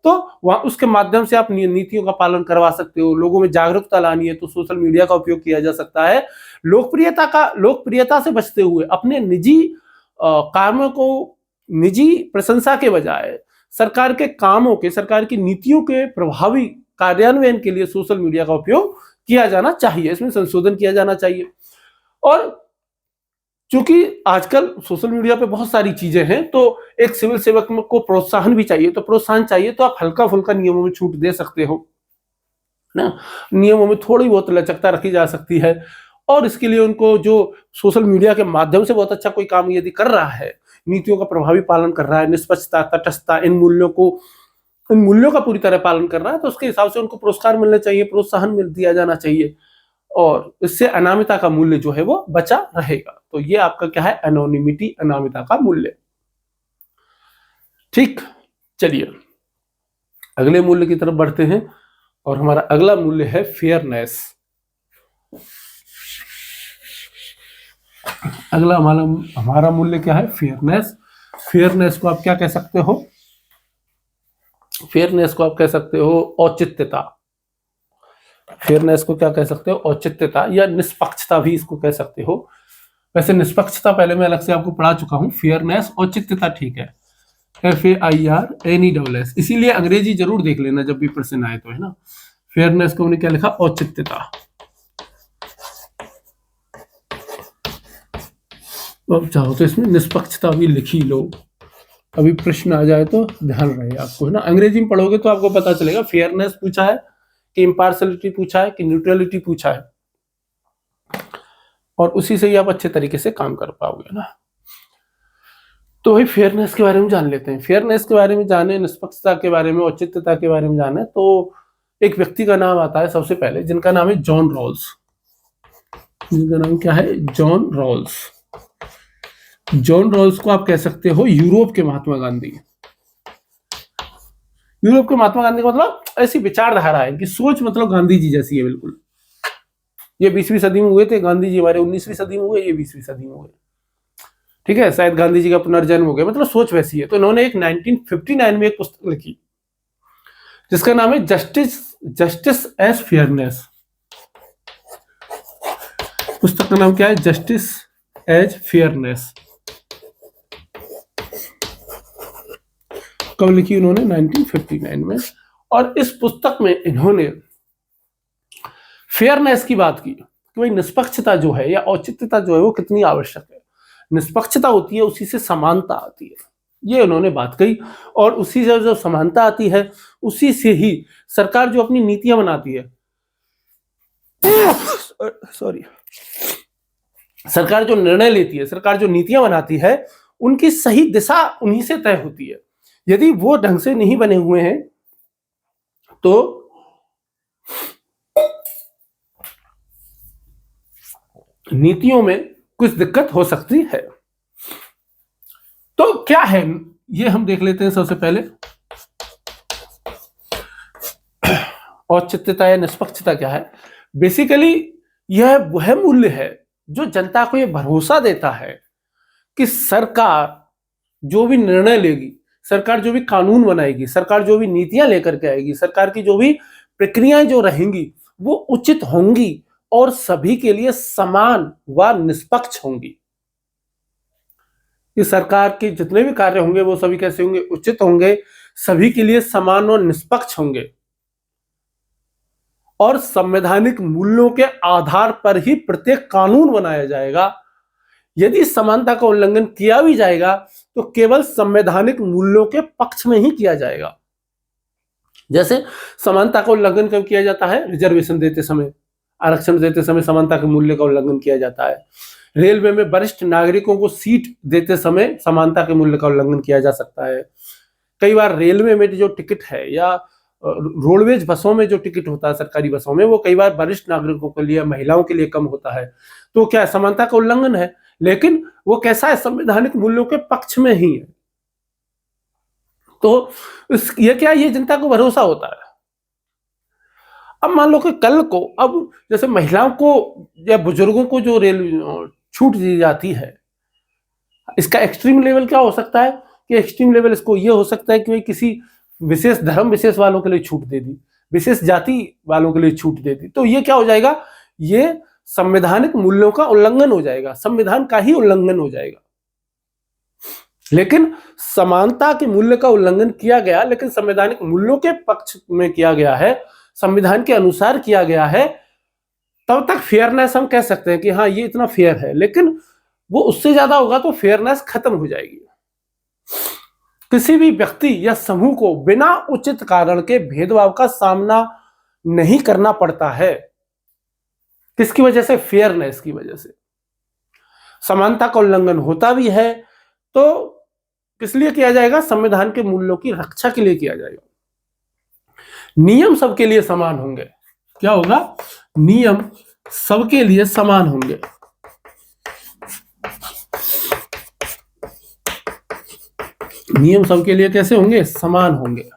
तो वहां उसके माध्यम से आप नीतियों का पालन करवा सकते हो। लोगों में जागरूकता लानी है तो सोशल मीडिया का उपयोग किया जा सकता है। लोकप्रियता से बचते हुए अपने निजी कार्यों को, निजी प्रशंसा के बजाय सरकार के कामों के, सरकार की नीतियों के प्रभावी कार्यान्वयन के लिए सोशल मीडिया का उपयोग किया जाना चाहिए, इसमें संशोधन किया जाना चाहिए। और चूंकि आजकल सोशल मीडिया पे बहुत सारी चीजें हैं, तो एक सिविल सेवक को प्रोत्साहन भी चाहिए, तो प्रोत्साहन चाहिए तो आप हल्का फुल्का नियमों में छूट दे सकते हो ना, नियमों में थोड़ी बहुत लचकता रखी जा सकती है। और इसके लिए उनको, जो सोशल मीडिया के माध्यम से बहुत अच्छा कोई काम यदि कर रहा है, नीतियों का प्रभावी पालन कर रहा है, निष्पक्षता, तटस्थता, इन मूल्यों का पूरी तरह पालन कर रहा है, तो उसके हिसाब से उनको पुरस्कार मिलने चाहिए, प्रोत्साहन मिल दिया जाना चाहिए, और इससे अनामिता का मूल्य जो है वो बचा रहेगा। तो ये आपका क्या है, एनोनिमिटी, अनामिता का मूल्य। ठीक, चलिए अगले मूल्य की तरफ बढ़ते हैं, और हमारा अगला मूल्य है फेयरनेस। अगला हमारा मूल्य क्या है, फेयरनेस। फेयरनेस को आप क्या कह सकते हो, फेयरनेस को आप कह सकते हो औचित्यता। फेयरनेस को क्या कह सकते हो, औचित्यता, या निष्पक्षता भी इसको कह सकते हो। वैसे निष्पक्षता पहले मैं अलग से आपको पढ़ा चुका हूं, फेयरनेस, औचित्यता ठीक है, FAIRNESS। इसीलिए अंग्रेजी जरूर देख लेना जब भी प्रश्न आए तो, है ना। फेयरनेस को उन्होंने क्या लिखा, औचित्यता। अब चाहो तो इसमें निष्पक्षता भी लिखी लो, अभी प्रश्न आ जाए तो ध्यान रहे आपको, है ना। अंग्रेजी में पढ़ोगे तो आपको पता चलेगा फेयरनेस पूछा है कि इम्पार्शलिटी पूछा है कि न्यूट्रलिटी पूछा है, और उसी से ही आप अच्छे तरीके से काम कर पाओगे ना। तो भाई फेयरनेस के बारे में जान लेते हैं। फेयरनेस के बारे में जाने, निष्पक्षता के बारे में, औचित्यता के बारे में जाने, तो एक व्यक्ति का नाम आता है सबसे पहले, जिनका नाम है जॉन रॉल्स। जिनका नाम क्या है? John Rawls. जॉन रॉल्स को आप कह सकते हो यूरोप के महात्मा गांधी। यूरोप के महात्मा गांधी का मतलब ऐसी विचारधारा है कि सोच मतलब गांधी जी जैसी है बिल्कुल। ये 20वीं सदी में हुए थे गांधी जी, हमारे 19वीं सदी में हुए, ये 20वीं सदी में हुए। ठीक है, शायद गांधी जी का पुनर्जन्म हो गया, मतलब सोच वैसी है। तो इन्होंने एक 1959 में एक पुस्तक लिखी जिसका नाम है जस्टिस एज फेयरनेस। पुस्तक का नाम क्या है? Justice as fairness. कब लिखी उन्होंने? 1959 में। और इस पुस्तक में इन्होंने फेयरनेस की बात की कि भाई निष्पक्षता जो है या औचित्यता जो है वो कितनी आवश्यक है। निष्पक्षता होती है, उसी से समानता आती है, ये उन्होंने बात कही। और उसी से जो समानता आती है, उसी से ही सरकार जो अपनी नीतियां बनाती है सॉरी, सरकार जो निर्णय लेती है, सरकार जो नीतियां बनाती है, उनकी सही दिशा उन्हीं से तय होती है। यदि वो ढंग से नहीं बने हुए हैं तो नीतियों में कुछ दिक्कत हो सकती है। तो क्या है ये हम देख लेते हैं सबसे पहले। औचित्यता या निष्पक्षता क्या है? बेसिकली यह वह मूल्य है जो जनता को यह भरोसा देता है कि सरकार जो भी निर्णय लेगी, सरकार जो भी कानून बनाएगी, सरकार जो भी नीतियां लेकर के आएगी, सरकार की जो भी प्रक्रियाएं जो रहेंगी वो उचित होंगी और सभी के लिए समान व निष्पक्ष होंगी। कि सरकार के जितने भी कार्य होंगे वो सभी कैसे होंगे? उचित होंगे, सभी के लिए समान और निष्पक्ष होंगे और संवैधानिक मूल्यों के आधार पर ही प्रत्येक कानून बनाया जाएगा। यदि समानता का उल्लंघन किया भी जाएगा तो केवल संवैधानिक मूल्यों के पक्ष में ही किया जाएगा। जैसे समानता का उल्लंघन कब किया जाता है? रिजर्वेशन देते समय, आरक्षण देते समय समानता के मूल्य का उल्लंघन किया जाता है। रेलवे में वरिष्ठ नागरिकों को सीट देते समय समानता के मूल्य का उल्लंघन किया जा सकता है। कई बार रेलवे में जो टिकट है या रोडवेज बसों में जो टिकट होता है, सरकारी बसों में, वो कई बार वरिष्ठ नागरिकों के लिए, महिलाओं के लिए कम होता है। तो क्या समानता का उल्लंघन है, लेकिन वो कैसा है? संवैधानिक मूल्यों के पक्ष में ही है। तो ये क्या, ये जनता को भरोसा होता है। अब मान लो कि कल को, अब जैसे महिलाओं को या बुजुर्गों को जो रेल छूट दी जाती है, इसका एक्सट्रीम लेवल क्या हो सकता है? कि एक्सट्रीम लेवल इसको ये हो सकता है कि भाई किसी विशेष धर्म विशेष वालों के लिए छूट दे दी, विशेष जाति वालों के लिए छूट दे दी, तो ये क्या हो जाएगा? ये संवैधानिक मूल्यों का उल्लंघन हो जाएगा, संविधान का ही उल्लंघन हो जाएगा। लेकिन समानता के मूल्य का उल्लंघन किया गया, लेकिन संवैधानिक मूल्यों के पक्ष में किया गया है, संविधान के अनुसार किया गया है, तब तक फेयरनेस हम कह सकते हैं कि हाँ ये इतना फेयर है। लेकिन वो उससे ज्यादा होगा तो फेयरनेस खत्म हो जाएगी। किसी भी व्यक्ति या समूह को बिना उचित कारण के भेदभाव का सामना नहीं करना पड़ता है। किसकी वजह से? फेयरनेस की वजह से। समानता का उल्लंघन होता भी है तो किस लिए किया जाएगा? संविधान के मूल्यों की रक्षा के लिए किया जाएगा। नियम सबके लिए समान होंगे। क्या होगा? नियम सबके लिए समान होंगे। नियम सबके लिए कैसे होंगे? समान होंगे।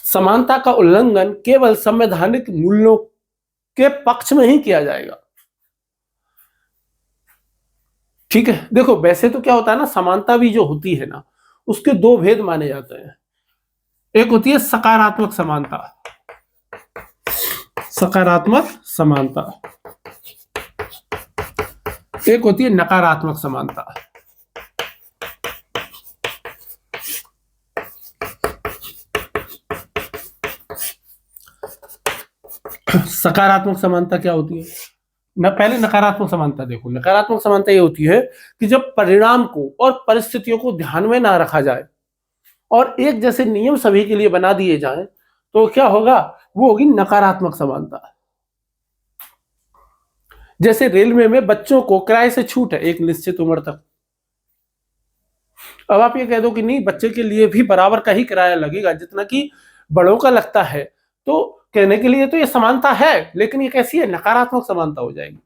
समानता का उल्लंघन केवल संवैधानिक मूल्यों के पक्ष में ही किया जाएगा। ठीक है, देखो वैसे तो क्या होता है ना, समानता भी जो होती है ना, उसके दो भेद माने जाते हैं। एक होती है सकारात्मक समानता, सकारात्मक समानता, एक होती है नकारात्मक समानता। सकारात्मक समानता क्या होती है ना? पहले नकारात्मक समानता देखो। नकारात्मक समानता ये होती है कि जब परिणाम को और परिस्थितियों को ध्यान में ना रखा जाए और एक जैसे नियम सभी के लिए बना दिए जाएं, तो क्या होगा? वो होगी नकारात्मक समानता। जैसे रेलवे में बच्चों को किराए से छूट है एक निश्चित उम्र तक, अब आप ये कह दो कि नहीं, बच्चे के लिए भी बराबर का ही किराया लगेगा जितना कि बड़ों का लगता है, तो कहने के लिए तो ये समानता है, लेकिन ये कैसी है, नकारात्मक समानता हो जाएगी।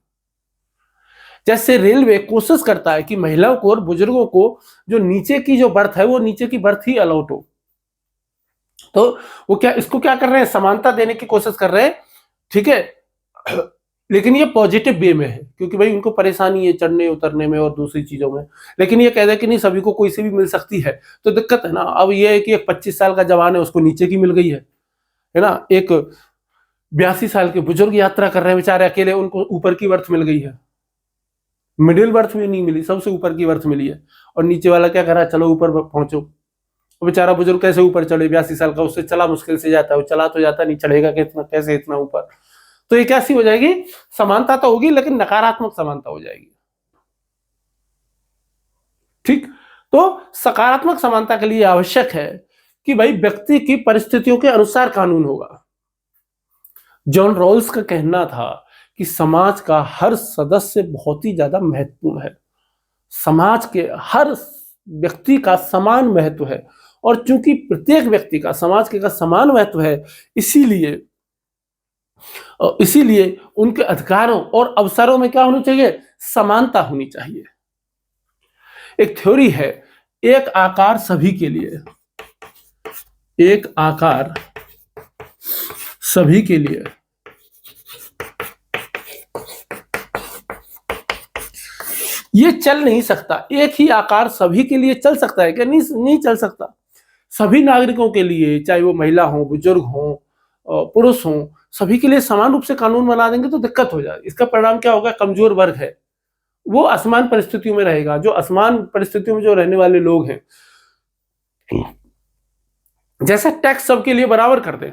जैसे रेलवे कोशिश करता है कि महिलाओं को और बुजुर्गों को जो नीचे की जो बर्थ है वो नीचे की बर्थ ही अलॉट हो, तो वो क्या इसको क्या कर रहे हैं, समानता देने की कोशिश कर रहे हैं, ठीक है। लेकिन ये पॉजिटिव वे में है, क्योंकि भाई उनको परेशानी है चढ़ने उतरने में और दूसरी चीजों में। लेकिन ये कह दे कि नहीं, सभी को कोई से भी मिल सकती है, तो दिक्कत है ना। अब ये है कि एक 25 साल का जवान है, उसको नीचे की मिल गई है ना। एक 82 साल के बुजुर्ग यात्रा कर रहे हैं बेचारे अकेले, उनको ऊपर की बर्थ मिल गई है, मिडिल बर्थ भी नहीं मिली, सबसे ऊपर की बर्थ मिली है। और नीचे वाला क्या कर रहा है, चलो ऊपर पहुंचो। वो बेचारा बुजुर्ग कैसे ऊपर चढ़े, 82 साल का, उससे चला मुश्किल से जाता है, वो चला तो जाता नहीं, चढ़ेगा कितना, कैसे इतना ऊपर। तो ये कैसी हो जाएगी, समानता तो होगी लेकिन नकारात्मक समानता हो जाएगी, ठीक। तो सकारात्मक समानता के लिए आवश्यक है कि भाई व्यक्ति की परिस्थितियों के अनुसार कानून होगा। जॉन रॉल्स का कहना था कि समाज का हर सदस्य बहुत ही ज्यादा महत्वपूर्ण है, समाज के हर व्यक्ति का समान महत्व है, और चूंकि प्रत्येक व्यक्ति का समाज के का समान महत्व है, इसीलिए उनके अधिकारों और अवसरों में क्या होनी चाहिए, समानता होनी चाहिए। एक थ्योरी है, एक आकार सभी के लिए, एक आकार सभी के लिए। ये चल नहीं सकता, एक ही आकार सभी के लिए चल सकता है क्या, नहीं चल सकता। सभी नागरिकों के लिए, चाहे वो महिला हो, बुजुर्ग हो, पुरुष हो, सभी के लिए समान रूप से कानून बना देंगे तो दिक्कत हो जाएगी। इसका परिणाम क्या होगा, कमजोर वर्ग है वो असमान परिस्थितियों में रहेगा। जो असमान परिस्थितियों में जो रहने वाले लोग हैं, जैसे टैक्स सबके लिए बराबर कर दें,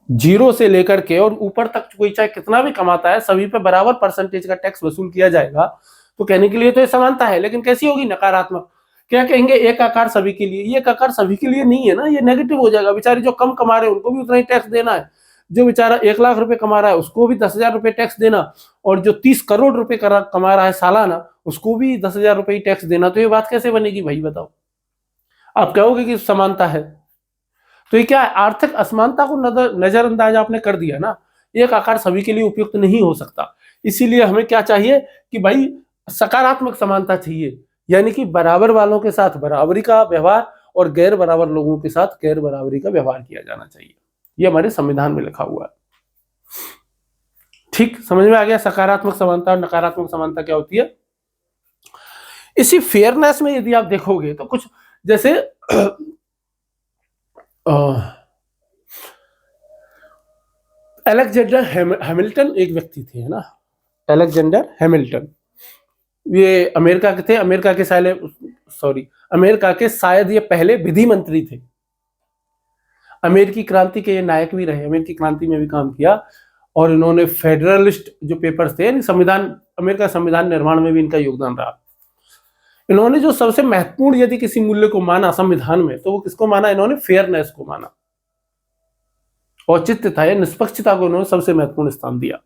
0 से लेकर के और ऊपर तक कोई चाहे कितना भी कमाता है, सभी पे बराबर परसेंटेज का टैक्स वसूल किया जाएगा, तो कहने के लिए तो ये समानता है। लेकिन कैसी होगी, नकारात्मक। क्या कहेंगे, एक आकार सभी के लिए, ये एक आकार सभी के लिए नहीं है ना, ये नेगेटिव हो जाएगा। बेचारे जो कम कमा रहे हैं उनको भी उतना ही टैक्स देना है, जो बेचारा 1 लाख रुपए कमा रहा है उसको भी 10,000 रुपए टैक्स देना, और जो 30 करोड़ रुपए कमा रहा है सालाना उसको भी 10,000 रुपए टैक्स देना। तो ये बात कैसे बनेगी भाई, बताओ। आप कहोगे कि समानता है, तो ये क्या है, आर्थिक असमानता को नजरअंदाज आपने कर दिया ना। एक आकार सभी के लिए उपयुक्त नहीं हो सकता। इसीलिए हमें क्या चाहिए कि भाई सकारात्मक समानता चाहिए, यानी कि बराबर वालों के साथ बराबरी का व्यवहार और गैर बराबर लोगों के साथ गैर बराबरी का व्यवहार किया जाना चाहिए। ये हमारे संविधान में लिखा हुआ है, ठीक। समझ में आ गया सकारात्मक समानता और नकारात्मक समानता क्या होती है। इसी फेयरनेस में यदि आप देखोगे तो कुछ जैसे अलेक्जेंडर हैमिल्टन एक व्यक्ति थे, है ना, अलेक्जेंडर हैमिल्टन। ये अमेरिका के थे, अमेरिका के शायद ये पहले विधि मंत्री थे। अमेरिकी क्रांति के ये नायक भी रहे, अमेरिकी क्रांति में भी काम किया, और इन्होंने फेडरलिस्ट जो पेपर्स थे, यानी संविधान, अमेरिका संविधान निर्माण में भी इनका योगदान रहा। इन्होंने जो सबसे महत्वपूर्ण यदि किसी मूल्य को माना संविधान में, तो वो किसको माना, इन्होंने फेयरनेस को माना। औचित्यता या निष्पक्षता को इन्होंने सबसे महत्वपूर्ण स्थान दिया।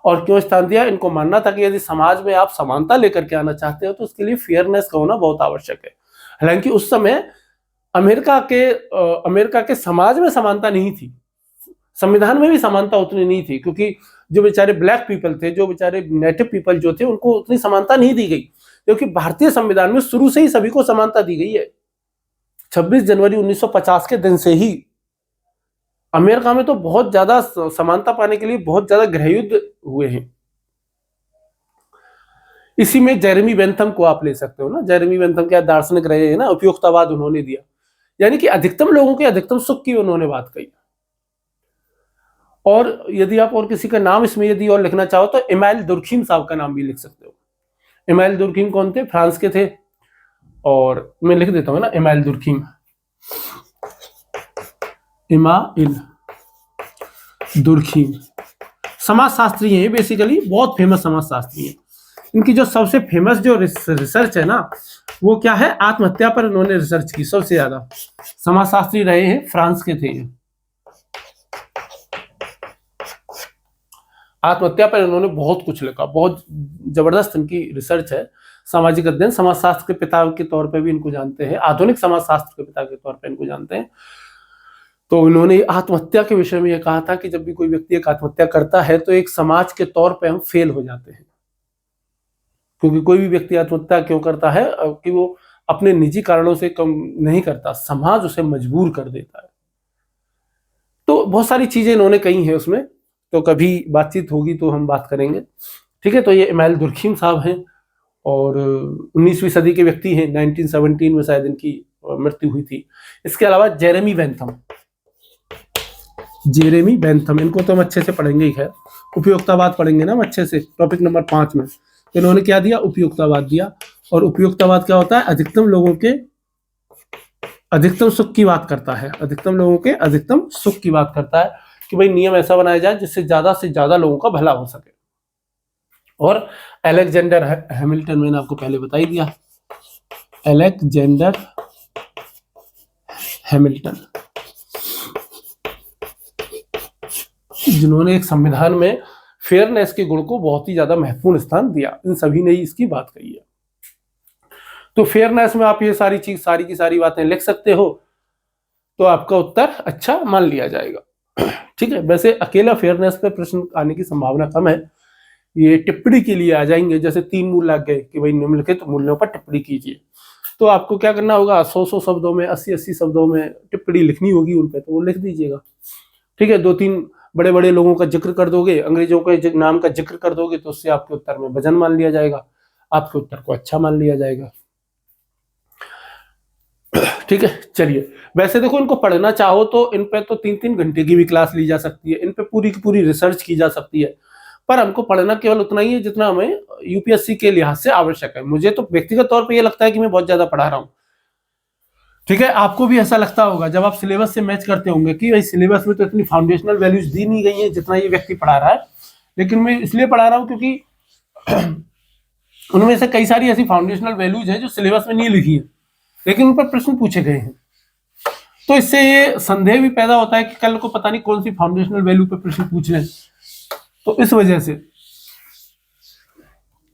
और क्यों स्थान दिया, इनको मानना था कि यदि समाज में आप समानता लेकर के आना चाहते हो तो उसके लिए फेयरनेस का होना बहुत आवश्यक है। हालांकि उस समय अमेरिका के समाज में समानता नहीं थी, संविधान में भी समानता उतनी नहीं थी, क्योंकि जो बेचारे ब्लैक पीपल थे, जो बेचारे नेटिव पीपल जो थे, उनको उतनी समानता नहीं दी गई, क्योंकि भारतीय संविधान में शुरू से ही सभी को समानता दी गई है। 26 जनवरी 1950 के दिन से ही अमेरिका में तो बहुत ज्यादा समानता पाने के लिए बहुत ज्यादा गृहयुद्ध हुए हैं। इसी में जेरेमी बेंथम को आप ले सकते हो ना, जेरेमी बेंथम क्या दार्शनिक रहे हैं ना, उपयुक्तवाद उन्होंने दिया, यानी कि अधिकतम लोगों के अधिकतम सुख की उन्होंने बात कही। और यदि आप और किसी का नाम इसमें यदि और लिखना चाहो तो इमाइल दुर्खीम साहब का नाम भी लिख सकते हो। इमाइल दुर्खीम कौन थे, फ्रांस के थे, और मैं लिख देता हूं ना, इमाइल दुर्खीम, इमाइल दुर्खीम समाजशास्त्री हैं, बेसिकली बहुत फेमस समाजशास्त्री हैं। इनकी जो सबसे फेमस जो रिसर्च है ना, वो क्या है, आत्महत्या पर इन्होंने रिसर्च की सबसे ज्यादा। समाजशास्त्री रहे हैं, फ्रांस के थे। आत्महत्या पर इन्होंने बहुत कुछ लिखा, बहुत जबरदस्त इनकी रिसर्च है। सामाजिक अध्ययन, समाजशास्त्र के पिता के तौर पे भी इनको जानते हैं, आधुनिक समाजशास्त्र के पिता के तौर पे इनको जानते हैं। तो इन्होंने आत्महत्या के विषय में यह कहा था कि जब भी कोई व्यक्ति एक आत्महत्या करता है तो एक समाज के तौर पे हम फेल हो जाते हैं, क्योंकि कोई भी व्यक्ति आत्महत्या क्यों करता है कि वो अपने निजी कारणों से कम नहीं करता, समाज उसे मजबूर कर देता है। तो बहुत सारी चीजें इन्होंने कही हैं उसमें, तो कभी बातचीत होगी तो हम बात करेंगे। ठीक है, तो ये इमाइल दुर्खीम साहब हैं और 19वीं सदी के व्यक्ति हैं, 1917 में शायद इनकी मृत्यु हुई थी। इसके अलावा जेरेमी बेंथम, इनको तो हम अच्छे से पढ़ेंगे ही, खैर उपयोगितावाद पढ़ेंगे ना हम अच्छे से, टॉपिक नंबर 5 में। इन्होंने क्या दिया? उपयोगितावाद दिया। और उपयोगितावाद क्या होता है? अधिकतम लोगों के अधिकतम सुख की बात करता है, अधिकतम लोगों के अधिकतम सुख की बात करता है कि भाई नियम ऐसा बनाया जाए जिससे ज्यादा लोगों का भला हो सके। और अलेक्जेंडर हैमिल्टन, मैंने आपको पहले बता ही दिया, अलेक्जेंडर हैमिल्टन, जिन्होंने एक संविधान में फेयरनेस के गुण को बहुत ही ज्यादा महत्वपूर्ण स्थान दिया। इन सभी ने ही इसकी बात कही है। तो फेयरनेस में आप ये सारी की सारी बातें लिख सकते हो, तो आपका उत्तर अच्छा मान लिया जाएगा। ठीक है, वैसे अकेला फेयरनेस पे प्रश्न आने की संभावना कम है, ये टिप्पणी के लिए आ जाएंगे। जैसे 3 मूल लग गए कि भाई निम्नलिखित मूल्यों पर टिप्पणी कीजिए, तो आपको क्या करना होगा? 100 शब्दों में, 80 शब्दों में टिप्पणी लिखनी होगी उन पे, तो वो लिख दीजिएगा। ठीक है, 2-3 बड़े बड़े लोगों का जिक्र कर दोगे, अंग्रेजों के नाम का जिक्र कर दोगे, तो उससे आपके उत्तर में वजन मान लिया जाएगा, आपके उत्तर को अच्छा मान लिया जाएगा। ठीक है, चलिए। वैसे देखो, इनको पढ़ना चाहो तो इन पे तो 3-3 घंटे की भी क्लास ली जा सकती है, इन पे पूरी की पूरी रिसर्च की जा सकती है, पर हमको पढ़ना केवल उतना ही है जितना हमें यूपीएससी के लिहाज से आवश्यक है। मुझे तो व्यक्तिगत तौर पे ये लगता है कि मैं बहुत ज्यादा पढ़ा रहा हूँ। ठीक है, आपको भी ऐसा लगता होगा जब आप सिलेबस से मैच करते होंगे कि भाई सिलेबस में तो इतनी फाउंडेशनल वैल्यूज दी नहीं गई है जितना ये व्यक्ति पढ़ा रहा है, लेकिन मैं इसलिए पढ़ा रहा हूँ क्योंकि उनमें से कई सारी ऐसी फाउंडेशनल वैल्यूज है जो सिलेबस में नहीं लिखी है, लेकिन उन पर प्रश्न पूछे गए हैं। तो इससे ये संदेह भी पैदा होता है कि कल को पता नहीं कौन सी फाउंडेशनल वैल्यू पे प्रश्न पूछ रहे हैं, तो इस वजह से।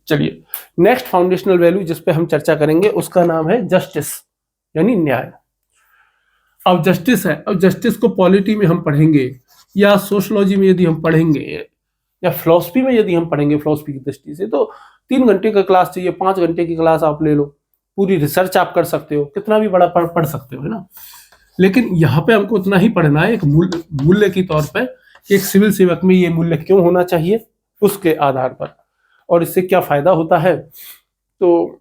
चलिए, नेक्स्ट फाउंडेशनल वैल्यू जिस पे हम चर्चा करेंगे उसका नाम है जस्टिस, यानी न्याय। अब जस्टिस है, अब जस्टिस को पॉलिटी में हम पढ़ेंगे या सोशलॉजी में यदि हम पढ़ेंगे या फिलॉसफी में यदि हम पढ़ेंगे, फिलॉसफी की दृष्टि से, तो 3 घंटे का क्लास चाहिए, 5 घंटे की क्लास आप ले लो, पूरी रिसर्च आप कर सकते हो, कितना भी बड़ा पढ़ सकते हो, है ना। लेकिन यहाँ पे हमको उतना ही पढ़ना है, एक मूल्य के तौर पे, एक सिविल सेवक में ये मूल्य क्यों होना चाहिए उसके आधार पर, और इससे क्या फायदा होता है, तो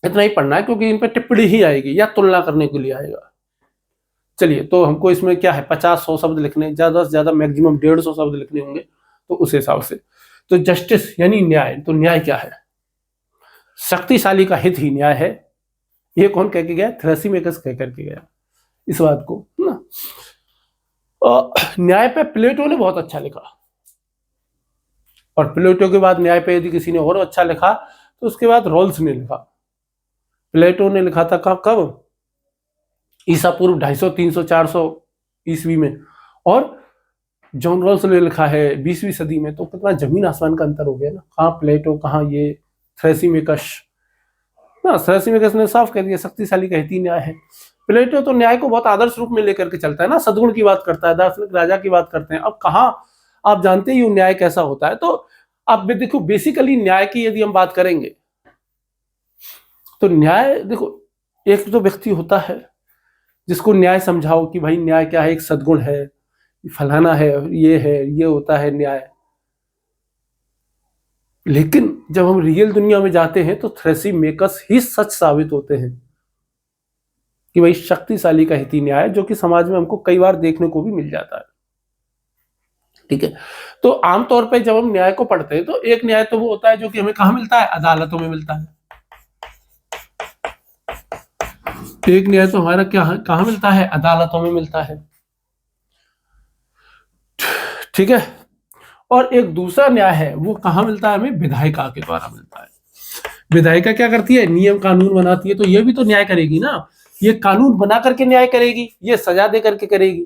इतना ही पढ़ना है, क्योंकि इन पर टिप्पणी ही आएगी या तुलना करने के लिए आएगा। चलिए, तो हमको इसमें क्या है, 50-100 शब्द लिखने, ज्यादा से ज्यादा मैक्सिमम 150 शब्द लिखने होंगे, तो उस हिसाब से। तो जस्टिस यानी न्याय, तो न्याय क्या है? शक्तिशाली का हित ही न्याय है। ये कौन कह के गया? थ्रेसिमेकस कह करके गया इस बात को ना। न्याय पे प्लेटो ने बहुत अच्छा लिखा, और प्लेटो के बाद न्याय पे यदि किसी ने और अच्छा लिखा तो उसके बाद रॉल्स ने लिखा। प्लेटो ने लिखा था कब? ईसा पूर्व 250, 300, 400 ईस्वी में, और जॉन रॉल्स ने लिखा है 20वीं सदी में। तो कितना जमीन आसमान का अंतर हो गया ना, कहाँ प्लेटो, कहाँ ये थ्रेसिमेकस ना। थ्रेसिमेकस ने साफ कह दिया शक्तिशाली का हित ही न्याय है। प्लेटो तो न्याय को बहुत आदर्श रूप में लेकर के चलता है ना, सद्गुण की बात करता है, दार्शनिक राजा की बात करते हैं। अब कहाँ, आप जानते ही न्याय कैसा होता है। तो अब देखो, बेसिकली न्याय की यदि हम बात करेंगे तो न्याय, देखो, एक तो व्यक्ति होता है जिसको न्याय समझाओ कि भाई न्याय क्या है, एक सद्गुण है, फलाना है, ये होता है न्याय। लेकिन जब हम रियल दुनिया में जाते हैं तो थ्रेसिमेकस ही सच साबित होते हैं कि भाई शक्तिशाली का हित ही न्याय, जो कि समाज में हमको कई बार देखने को भी मिल जाता है। ठीक है, तो आमतौर पर जब हम न्याय को पढ़ते हैं तो एक न्याय तो वो होता है जो कि हमें कहाँ मिलता है? अदालतों में मिलता है। एक न्याय तो हमारा कहाँ मिलता है? अदालतों में मिलता है। ठीक है, और एक दूसरा न्याय है, वो कहाँ मिलता है? हमें विधायिका के द्वारा मिलता है। विधायिका क्या करती है? नियम कानून बनाती है। तो ये भी तो न्याय करेगी ना, ये कानून बना करके न्याय करेगी, ये सजा दे करके करेगी।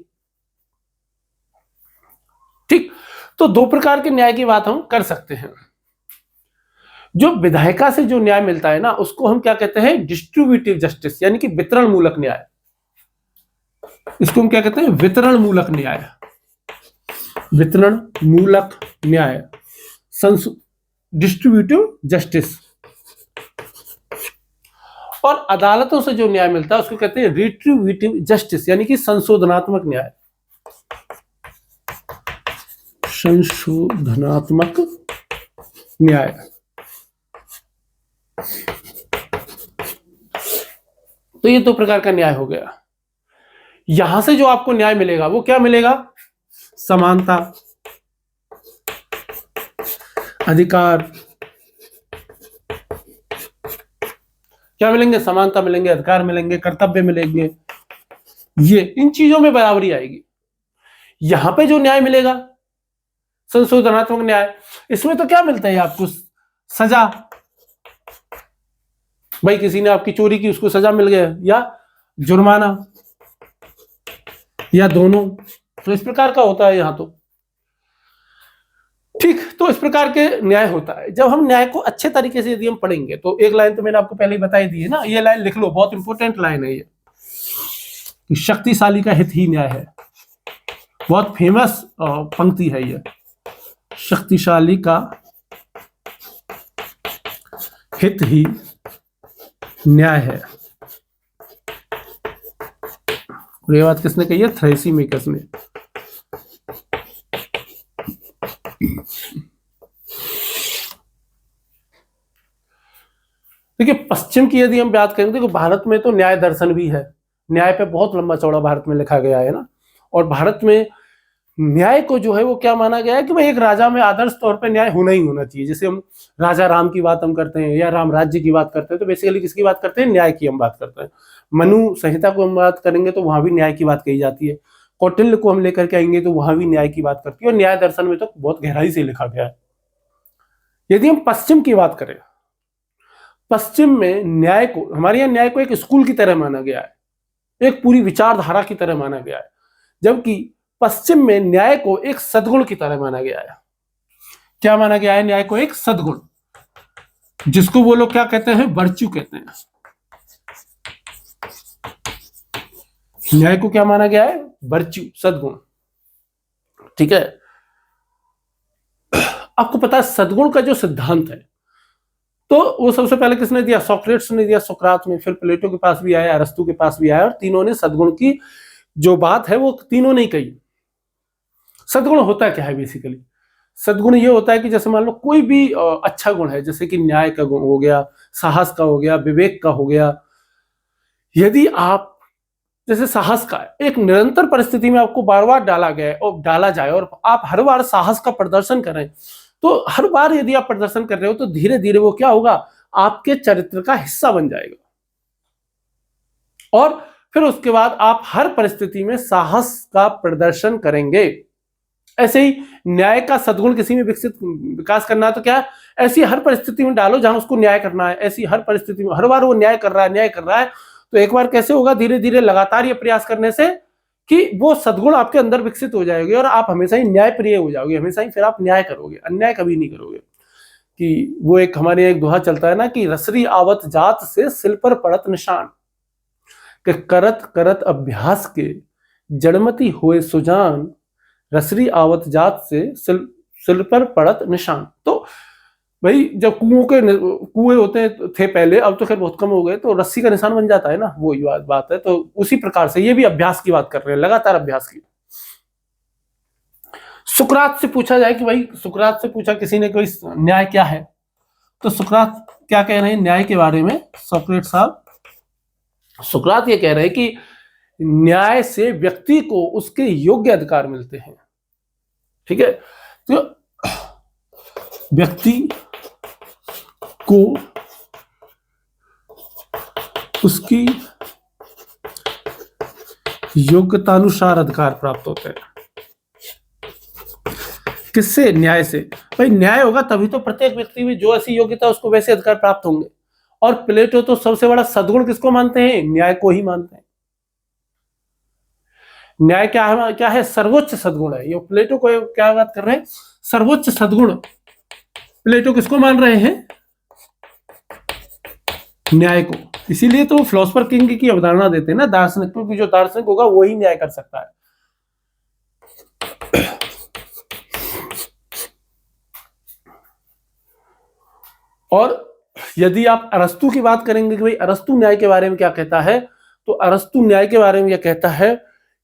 ठीक, तो 2 प्रकार के न्याय की बात हम कर सकते हैं। जो विधायिका से जो न्याय मिलता है ना, उसको हम क्या कहते हैं, डिस्ट्रीब्यूटिव जस्टिस, यानी कि वितरण मूलक न्याय। इसको हम क्या कहते हैं, वितरण मूलक न्याय। वितरण मूलक न्याय, डिस्ट्रीब्यूटिव जस्टिस। और अदालतों से जो न्याय मिलता है उसको कहते हैं रिट्रीब्यूटिव जस्टिस, यानी कि संशोधनात्मक न्याय। संशोधनात्मक न्याय। तो ये दो प्रकार का न्याय हो गया। यहां से जो आपको न्याय मिलेगा वो क्या मिलेगा, समानता, अधिकार, क्या मिलेंगे, समानता मिलेंगे, अधिकार मिलेंगे, कर्तव्य मिलेंगे, ये इन चीजों में बराबरी आएगी। यहां पे जो न्याय मिलेगा संशोधनात्मक न्याय, इसमें तो क्या मिलता है आपको, सजा। भाई किसी ने आपकी चोरी की, उसको सजा मिल गया, या जुर्माना, या दोनों। तो इस प्रकार का होता है यहां तो। ठीक, तो इस प्रकार के न्याय होता है। जब हम न्याय को अच्छे तरीके से यदि हम पढ़ेंगे, तो एक लाइन तो मैंने आपको पहले ही बताई दी है ना, ये लाइन लिख लो, बहुत इंपॉर्टेंट लाइन है ये, कि शक्तिशाली का हित ही न्याय है। बहुत फेमस पंक्ति है ये, शक्तिशाली का हित ही न्याय है। ये बात किसने कही है, थ्रेसिमेकस ने। देखिए पश्चिम की यदि हम बात करें, देखो भारत में तो न्याय दर्शन भी है, न्याय पे बहुत लंबा चौड़ा भारत में लिखा गया है ना। और भारत में न्याय को जो है वो क्या माना गया है कि भाई एक राजा में आदर्श तौर पे न्याय होना ही होना चाहिए। जैसे हम राजा राम की बात हम करते हैं या राम राज्य की बात करते हैं, तो बेसिकली किसकी बात करते हैं, न्याय की हम बात करते हैं। मनु संहिता को हम बात करेंगे तो वहां भी न्याय की बात कही जाती है। कौटिल्य को हम लेकर के आएंगे तो वहां भी न्याय की बात करती है, और न्याय दर्शन में तो बहुत गहराई से लिखा गया है। यदि हम पश्चिम की बात करें, पश्चिम में न्याय को, हमारे यहाँ न्याय को एक स्कूल की तरह माना गया है, एक पूरी विचारधारा की तरह माना गया है, जबकि पश्चिम में न्याय को एक सद्गुण की तरह माना गया है। क्या माना गया है, न्याय को एक सद्गुण, जिसको वो लोग क्या कहते हैं, वर्च्यू कहते हैं। न्याय को क्या माना गया है, वर्च्यू, सद्गुण। ठीक है, आपको पता है सद्गुण का जो सिद्धांत है, तो वो सबसे पहले किसने दिया, सोक्रेट्स ने दिया, सोक्रात में, फिर प्लेटो के पास भी आया, अरस्तु के पास भी आया, और तीनों ने सद्गुण की जो बात है वो तीनों ने कही। सद्गुण होता क्या है बेसिकली, सद्गुण ये होता है कि जैसे मान लो कोई भी अच्छा गुण है, जैसे कि न्याय का गुण हो गया, साहस का हो गया, विवेक का हो गया। यदि आप, जैसे साहस का एक निरंतर परिस्थिति में आपको बार बार डाला जाए और आप हर बार साहस का प्रदर्शन करें, तो हर बार यदि आप प्रदर्शन कर रहे हो तो धीरे धीरे वो क्या होगा, आपके चरित्र का हिस्सा बन जाएगा, और फिर उसके बाद आप हर परिस्थिति में साहस का प्रदर्शन करेंगे। ऐसे ही न्याय का सद्गुण किसी में विकास करना है तो क्या, ऐसी हर परिस्थिति में डालो जहां उसको न्याय करना है, ऐसी हर परिस्थिति में हर बार वो न्याय कर रहा है, तो एक बार कैसे होगा, धीरे धीरे लगातार ये प्रयास करने से कि वो सद्गुण आपके अंदर विकसित हो जाएगी, और आप हमेशा ही न्यायप्रिय हो जाओगे, हमेशा ही फिर आप न्याय करोगे, अन्याय कभी नहीं करोगे। कि वो एक हमारे एक दोहा चलता है ना, कि रसरी आवत जात से सिल पर पड़त निशान, कि करत करत अभ्यास के जड़मती हुए सुजान, रसरी आवत जात से सिल पर पड़त निशान। तो भाई जब कुएं होते थे पहले, अब तो खैर बहुत कम हो गए, तो रस्सी का निशान बन जाता है ना, वो बात है। तो उसी प्रकार से ये भी अभ्यास की बात कर रहे हैं, लगातार अभ्यास की। सुकरात से पूछा जाए कि भाई, सुकरात से पूछा किसी ने कोई न्याय क्या है, तो सुकरात क्या कह रहे हैं न्याय के बारे में, सोक्रेट साहब, सुकरात ये कह रहे हैं कि न्याय से व्यक्ति को उसके योग्य अधिकार मिलते हैं। ठीक है, तो व्यक्ति को उसकी योग्यतानुसार अधिकार प्राप्त होते हैं। किससे, न्याय से। भाई न्याय होगा तभी तो प्रत्येक व्यक्ति में जो ऐसी योग्यता उसको वैसे अधिकार प्राप्त होंगे। और प्लेटो तो सबसे बड़ा सद्गुण किसको मानते हैं, न्याय को ही मानते हैं। न्याय क्या है, सर्वोच्च सद्गुण है। ये प्लेटो को क्या बात कर रहे हैं, सर्वोच्च सद्गुण। प्लेटो किसको मान रहे हैं, न्याय को। इसीलिए तो फिलोसफर किंग की अवधारणा देते हैं ना दार्शनिक, क्योंकि जो दार्शनिक होगा वही न्याय कर सकता है। और यदि आप अरस्तु की बात करेंगे कि भाई अरस्तु न्याय के बारे में क्या कहता है, तो अरस्तु न्याय के बारे में यह कहता है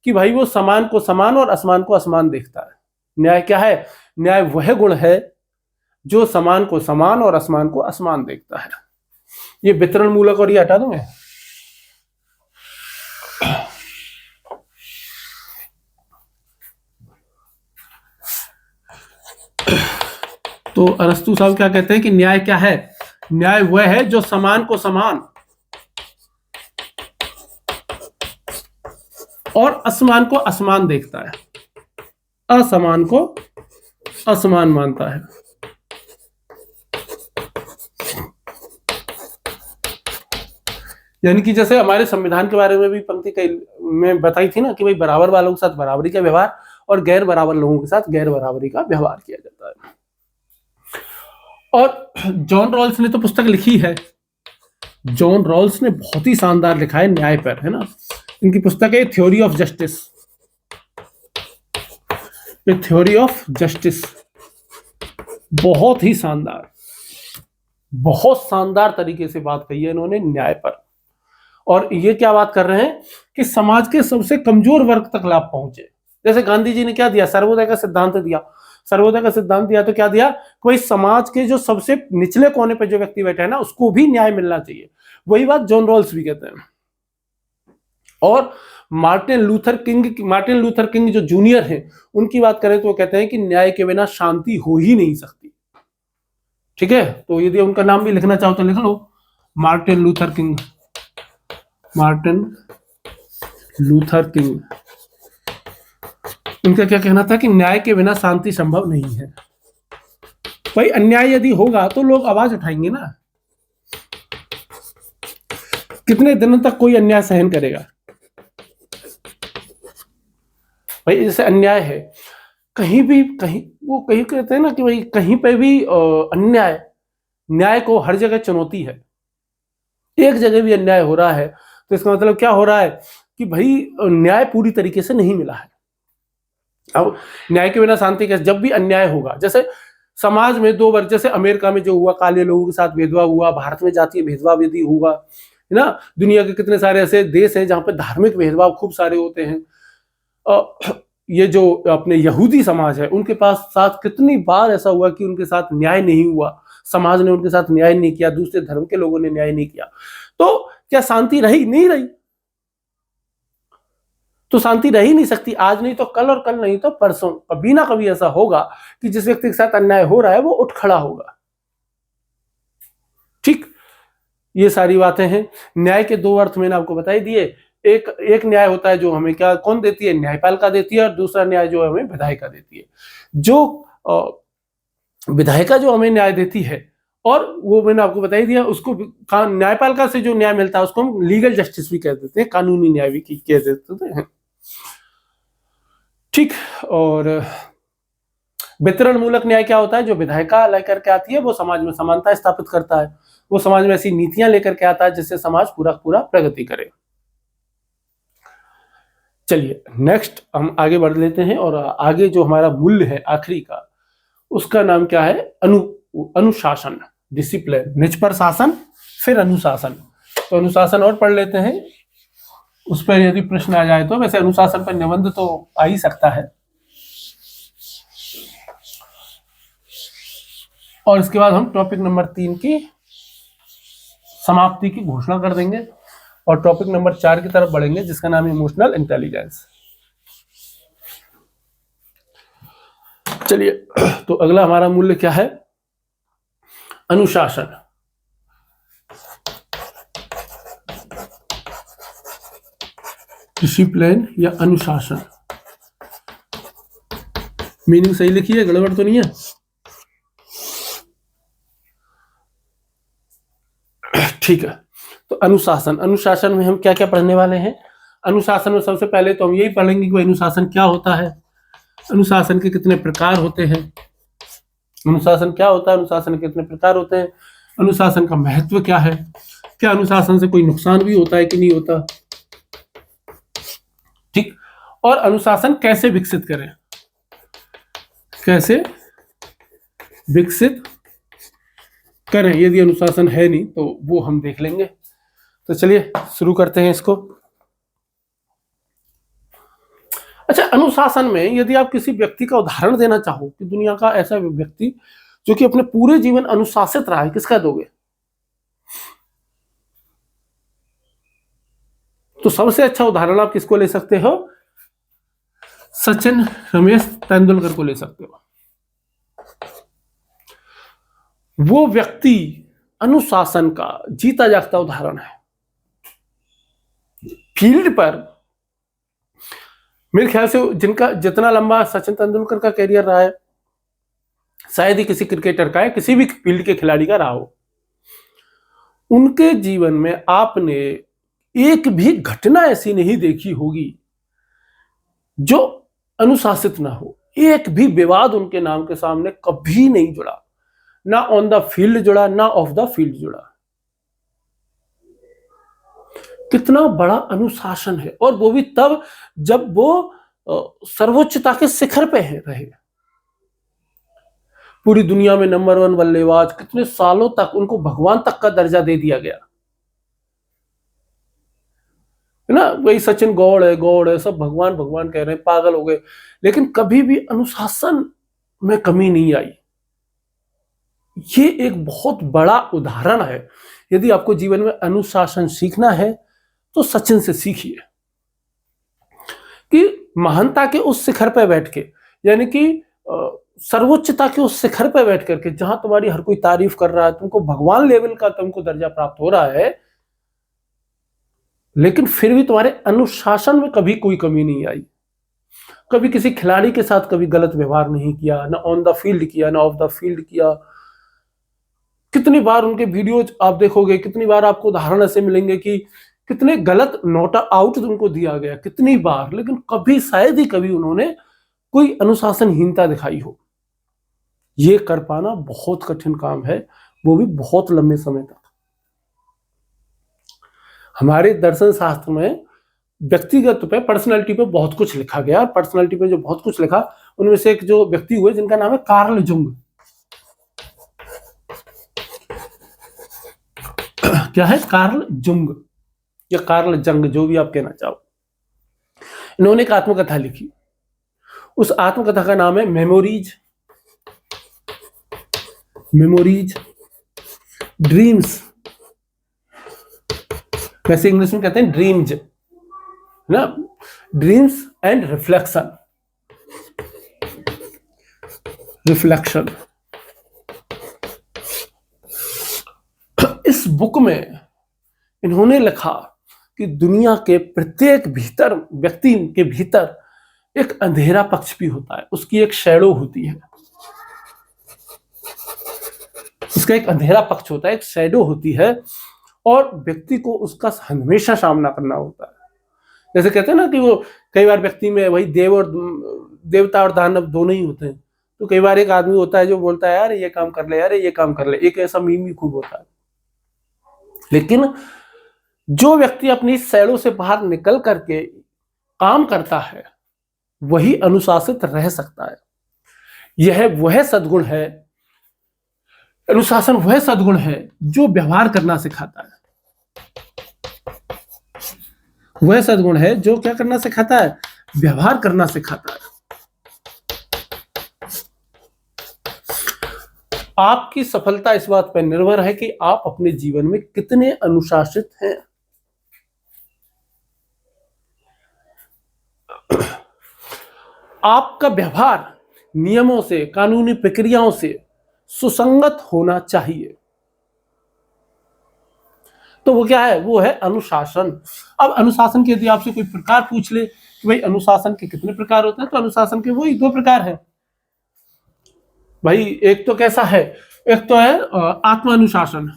कि भाई वो समान को समान और असमान को असमान देखता है। न्याय क्या है? न्याय वह गुण है जो समान को समान और असमान को असमान देखता है। ये वितरण मूलक और ये हटा दूंगे। तो अरस्तु साहब क्या कहते हैं कि न्याय क्या है? न्याय वह है जो समान को समान और असमान को असमान देखता है, असमान को असमान मानता है। यानी कि जैसे हमारे संविधान के बारे में भी पंक्ति में बताई थी ना कि भाई बराबर वालों के साथ बराबरी का व्यवहार और गैर बराबर लोगों के साथ गैर बराबरी का व्यवहार किया जाता है। और जॉन रॉल्स ने तो पुस्तक लिखी है, जॉन रॉल्स ने बहुत ही शानदार लिखा है न्याय पर, है ना। इनकी पुस्तक है theory of justice. Theory of justice बहुत ही शानदार, बहुत शानदार तरीके से बात कही है इन्होंने न्याय पर। और ये क्या बात कर रहे हैं कि समाज के सबसे कमजोर वर्ग तक लाभ पहुंचे। जैसे गांधी जी ने क्या दिया? सर्वोदय का सिद्धांत दिया। सर्वोदय का सिद्धांत दिया तो क्या दिया? कोई समाज के जो सबसे निचले कोने पे जो व्यक्ति बैठा है ना, उसको भी न्याय मिलना चाहिए। वही बात जॉन रॉल्स भी कहते हैं। और मार्टिन लूथर किंग जो जूनियर हैं, उनकी बात करें तो वो कहते हैं कि न्याय के बिना शांति हो ही नहीं सकती। ठीक है, तो यदि उनका नाम भी लिखना चाहो तो लिख लो, मार्टिन लूथर किंग। उनका क्या कहना था कि न्याय के बिना शांति संभव नहीं है। भाई अन्याय यदि होगा तो लोग आवाज उठाएंगे ना। कितने दिनों तक कोई अन्याय सहन करेगा? भाई जैसे अन्याय है कहीं कहते हैं ना कि भाई कहीं पे भी न्याय को हर जगह चुनौती है। एक जगह भी अन्याय हो रहा है तो इसका मतलब क्या हो रहा है कि भाई न्याय पूरी तरीके से नहीं मिला है। अब न्याय के बिना शांति कैसे? जब भी अन्याय होगा, जैसे समाज में दो वर्ग, जैसे अमेरिका में जो हुआ काले लोगों के साथ भेदभाव हुआ, भारत में जातीय भेदभाव यदि हुआ, है ना। दुनिया के कितने सारे ऐसे देश हैं जहां पर धार्मिक भेदभाव खूब सारे होते हैं। ये जो अपने यहूदी समाज है उनके पास साथ कितनी बार ऐसा हुआ कि उनके साथ न्याय नहीं हुआ, समाज ने उनके साथ न्याय नहीं किया, दूसरे धर्म के लोगों ने न्याय नहीं किया। तो क्या शांति रही? नहीं रही। तो शांति रह ही नहीं सकती। आज नहीं तो कल और कल नहीं तो परसों कभी ना कभी ऐसा होगा कि जिस व्यक्ति के साथ अन्याय हो रहा है वो उठ खड़ा होगा। ठीक, ये सारी बातें हैं। न्याय के दो अर्थ मैंने आपको बताई दिए। एक न्याय होता है जो हमें क्या कौन देती है? न्यायपालिका देती है। और दूसरा न्याय जो हमें विधायिका देती है। जो विधायिका जो हमें न्याय देती है, और वो मैंने आपको बताई दिया, उसको न्यायपालिका से जो न्याय मिलता है उसको हम लीगल जस्टिस भी कह देते हैं, कानूनी न्याय भी कह देते हैं। ठीक, और वितरण मूलक न्याय क्या होता है? जो विधायिका लेकर के आती है वो समाज में समानता स्थापित करता है। वो समाज में ऐसी नीतियां लेकर के आता है जिससे समाज पूरा प्रगति करे। चलिए नेक्स्ट हम आगे बढ़ लेते हैं। और आगे जो हमारा मूल्य है आखिरी का, उसका नाम क्या है? अनुशासन, डिसिप्लिन। निज पर शासन, फिर अनुशासन। तो अनुशासन और पढ़ लेते हैं, उस पर यदि प्रश्न आ जाए तो। वैसे अनुशासन पर निबंध तो आ ही सकता है। और इसके बाद हम टॉपिक नंबर 3 की समाप्ति की घोषणा कर देंगे और टॉपिक नंबर 4 की तरफ बढ़ेंगे, जिसका नाम है इमोशनल इंटेलिजेंस। चलिए, तो अगला हमारा मूल्य क्या है? अनुशासन। डिसिप्लिन या अनुशासन, मीनिंग सही लिखी है, गड़बड़ तो नहीं है? ठीक है, तो अनुशासन में हम क्या क्या पढ़ने वाले हैं? अनुशासन में सबसे पहले तो हम यही पढ़ेंगे कि अनुशासन क्या होता है, अनुशासन के कितने प्रकार होते हैं, अनुशासन क्या होता है, अनुशासन के कितने प्रकार होते हैं, अनुशासन का महत्व क्या है, क्या अनुशासन से कोई नुकसान भी होता है कि नहीं होता, ठीक। और अनुशासन कैसे विकसित करें, कैसे विकसित करें, यदि अनुशासन है नहीं तो वो हम देख लेंगे। तो चलिए शुरू करते हैं इसको। अच्छा, अनुशासन में यदि आप किसी व्यक्ति का उदाहरण देना चाहो कि दुनिया का ऐसा व्यक्ति जो कि अपने पूरे जीवन अनुशासित रहा है, किसका दोगे? तो सबसे अच्छा उदाहरण आप किसको ले सकते हो? सचिन रमेश तेंदुलकर को ले सकते हो। वो व्यक्ति अनुशासन का जीता जागता उदाहरण है। फील्ड पर मेरे ख्याल से जिनका जितना लंबा सचिन तेंदुलकर का कैरियर रहा है, शायद ही किसी क्रिकेटर का है, किसी भी फील्ड के खिलाड़ी का रहा हो। उनके जीवन में आपने एक भी घटना ऐसी नहीं देखी होगी जो अनुशासित ना हो। एक भी विवाद उनके नाम के सामने कभी नहीं जुड़ा, ना ऑन द फील्ड जुड़ा, ना ऑफ द फील्ड जुड़ा। कितना बड़ा अनुशासन है, और वो भी तब जब वो सर्वोच्चता के शिखर पे रहे। पूरी दुनिया में नंबर 1 बल्लेबाज, कितने सालों तक उनको भगवान तक का दर्जा दे दिया गया है ना। वही सचिन गॉड है, सब भगवान भगवान कह रहे हैं, पागल हो गए। लेकिन कभी भी अनुशासन में कमी नहीं आई। ये एक बहुत बड़ा उदाहरण है। यदि आपको जीवन में अनुशासन सीखना है तो सचिन से सीखिए कि महानता के उस शिखर पर बैठ के, यानी कि सर्वोच्चता के उस शिखर पर बैठ करके, जहां तुम्हारी हर कोई तारीफ कर रहा है, तुमको भगवान लेवल का तुमको दर्जा प्राप्त हो रहा है, लेकिन फिर भी तुम्हारे अनुशासन में कभी कोई कमी नहीं आई। कभी किसी खिलाड़ी के साथ कभी गलत व्यवहार नहीं किया, ना ऑन द फील्ड किया, ना ऑफ द फील्ड किया। कितनी बार उनके वीडियोज आप देखोगे, कितनी बार आपको उदाहरण ऐसे मिलेंगे कि कितने गलत नॉट आउट उनको दिया गया, कितनी बार, लेकिन कभी, शायद ही कभी उन्होंने कोई अनुशासनहीनता दिखाई हो। ये कर पाना बहुत कठिन काम है, वो भी बहुत लंबे समय तक। हमारे दर्शन शास्त्र में व्यक्तिगत पे, पर्सनालिटी पे बहुत कुछ लिखा गया। पर्सनालिटी पे जो बहुत कुछ लिखा, उनमें से एक जो व्यक्ति हुए जिनका नाम है कार्ल जुंग। क्या है? कार्ल जुंग या कार्ल जंग, जो भी आप कहना चाहो। इन्होंने एक आत्मकथा लिखी। उस आत्मकथा का नाम है मेमोरीज ड्रीम्स। वैसे इंग्लिश में कहते हैं ड्रीम्स, ना, ड्रीम्स एंड रिफ्लेक्शन। इस बुक में इन्होंने लिखा कि दुनिया के प्रत्येक व्यक्ति के भीतर एक अंधेरा पक्ष भी होता है, उसकी एक शैडो होती है, उसका एक अंधेरा पक्ष होता है, एक शैडो होती है, और व्यक्ति को उसका हमेशा सामना करना होता है। जैसे कहते हैं ना कि वो कई बार व्यक्ति में वही देवता और दानव दोनों ही होते हैं। तो कई बार एक आदमी होता है जो बोलता है यार ये काम कर ले, यार ये काम कर ले, एक ऐसा मीम भी खूब होता है। लेकिन जो व्यक्ति अपनी शैडो से बाहर निकल करके काम करता है, वही अनुशासित रह सकता है। यह वह सद्गुण है, अनुशासन वह सद्गुण है जो व्यवहार करना सिखाता है। वह सद्गुण है जो क्या करना सिखाता है? व्यवहार करना सिखाता है। आपकी सफलता इस बात पर निर्भर है कि आप अपने जीवन में कितने अनुशासित हैं। आपका व्यवहार नियमों से, कानूनी प्रक्रियाओं से सुसंगत होना चाहिए। तो वो क्या है? वो है अनुशासन। अब अनुशासन के यदि आपसे कोई प्रकार पूछ ले कि भाई अनुशासन के कितने प्रकार होते हैं, तो अनुशासन के वही 2 प्रकार हैं भाई। एक तो कैसा है? एक तो है आत्मानुशासन।